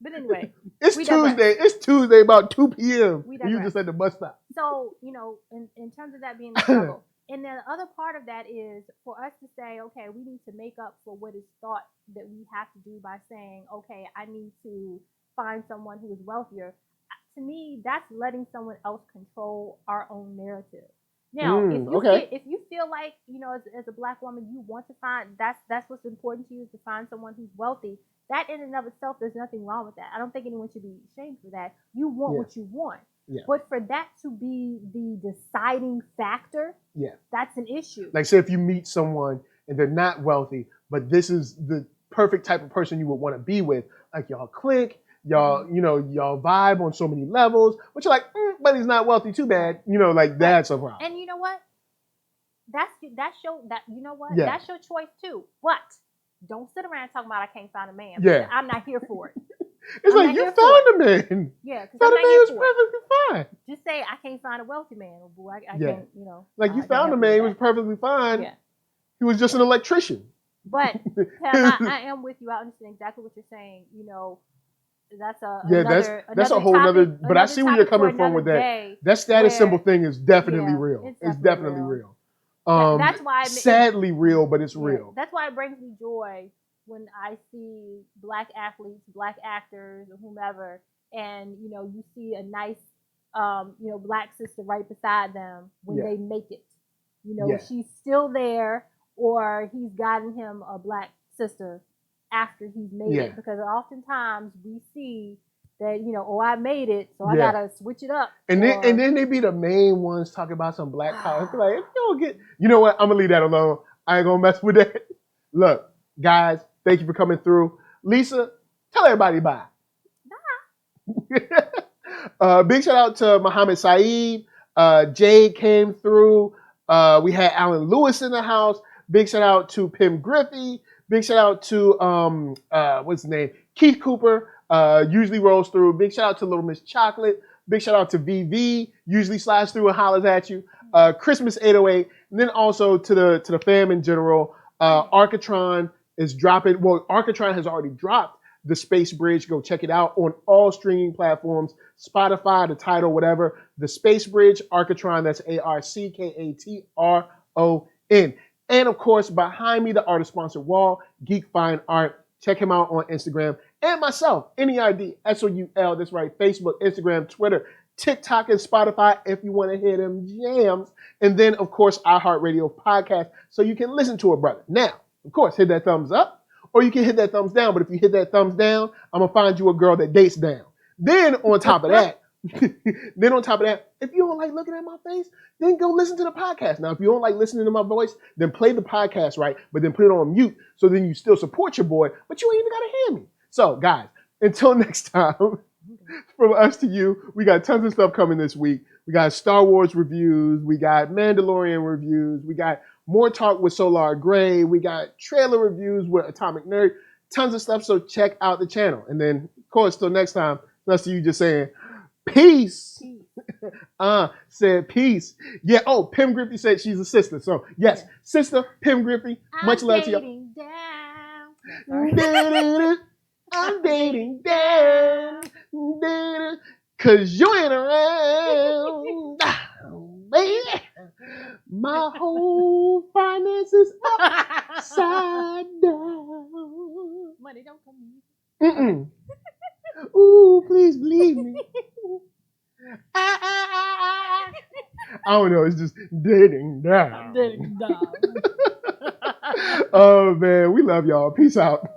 [SPEAKER 2] But anyway.
[SPEAKER 1] It's Tuesday. It's Tuesday about 2 p.m. And you just at the bus stop.
[SPEAKER 2] So, in terms of that being a struggle. And then the other part of that is for us to say, okay, we need to make up for what is thought that we have to do by saying, okay, I need to find someone who is wealthier. To me, that's letting someone else control our own narrative. Now, if you feel like, as a Black woman, you want to find, that's what's important to you is to find someone who's wealthy. That in and of itself, there's nothing wrong with that. I don't think anyone should be ashamed for that. You want what you want. Yeah. But for that to be the deciding factor, that's an issue.
[SPEAKER 1] Like, say if you meet someone and they're not wealthy, but this is the perfect type of person you would want to be with, like y'all click, y'all, y'all vibe on so many levels, but you're like, but he's not wealthy, too bad. Like that's a problem.
[SPEAKER 2] And you know what? That's your choice too. But don't sit around talking about I can't find a man.
[SPEAKER 1] Yeah.
[SPEAKER 2] I'm not here for it.
[SPEAKER 1] It's like you found a man.
[SPEAKER 2] Yeah, because
[SPEAKER 1] found a man who's perfectly fine.
[SPEAKER 2] Just say I can't find a wealthy man. Oh, boy, I can't,
[SPEAKER 1] Like you found a man who was perfectly fine. Yeah. He was just an electrician.
[SPEAKER 2] But Pam, I am with you. I understand exactly what you're saying. That's a whole other.
[SPEAKER 1] But I see where you're coming from with that. That status symbol thing is definitely real. It's definitely real.
[SPEAKER 2] That's why
[SPEAKER 1] sadly real, but it's real.
[SPEAKER 2] That's why it brings me joy when I see Black athletes, Black actors, or whomever, and you see a nice, Black sister right beside them when they make it. She's still there, or he's gotten him a Black sister after he's made it, because oftentimes we see that I made it, so I gotta switch it up.
[SPEAKER 1] And then they be the main ones talking about some Black power. Like, if you don't get, you know what? I'm gonna leave that alone. I ain't gonna mess with that. Look, guys, thank you for coming through. Lisa, tell everybody bye. Bye. Big shout out to Muhammad Saeed. Jade came through. We had Alan Lewis in the house. Big shout out to Pim Griffey. Big shout out to what's his name? Keith Cooper. Usually rolls through. Big shout out to Little Miss Chocolate. Big shout out to VV. Usually slides through and hollers at you. Christmas 808. And then also to the fam in general. Arcatron is dropping. Well, Arcatron has already dropped the Space Bridge. Go check it out on all streaming platforms. Spotify, the title, whatever. The Space Bridge, Arcatron. That's Arcatron. And of course, behind me, the artist sponsored wall, Geek Fine Art. Check him out on Instagram. And myself, NERDSoul. That's right. Facebook, Instagram, Twitter, TikTok, and Spotify if you want to hear them jams. And then, of course, iHeartRadio podcast so you can listen to it, brother. Now, of course, hit that thumbs up or you can hit that thumbs down. But if you hit that thumbs down, I'm going to find you a girl that dates down. Then on top of that, if you don't like looking at my face, then go listen to the podcast. Now, if you don't like listening to my voice, then play the podcast, right? But then put it on mute so then you still support your boy, but you ain't even got to hear me. So, guys, until next time, from us to you, we got tons of stuff coming this week. We got Star Wars reviews. We got Mandalorian reviews. We got more talk with Solar Gray. We got trailer reviews with Atomic Nerd. Tons of stuff, so check out the channel. And then, of course, till next time, that's you just saying, peace. Said peace. Yeah, oh, Pim Griffey said she's a sister. So, yes, sister Pim Griffey. Much love to you. I'm dating down. Cause you ain't around. Baby. My whole finances upside down.
[SPEAKER 2] Money don't come easy.
[SPEAKER 1] Ooh, please believe me. I don't know. It's just dating down.
[SPEAKER 2] Dating down.
[SPEAKER 1] Oh, man. We love y'all. Peace out.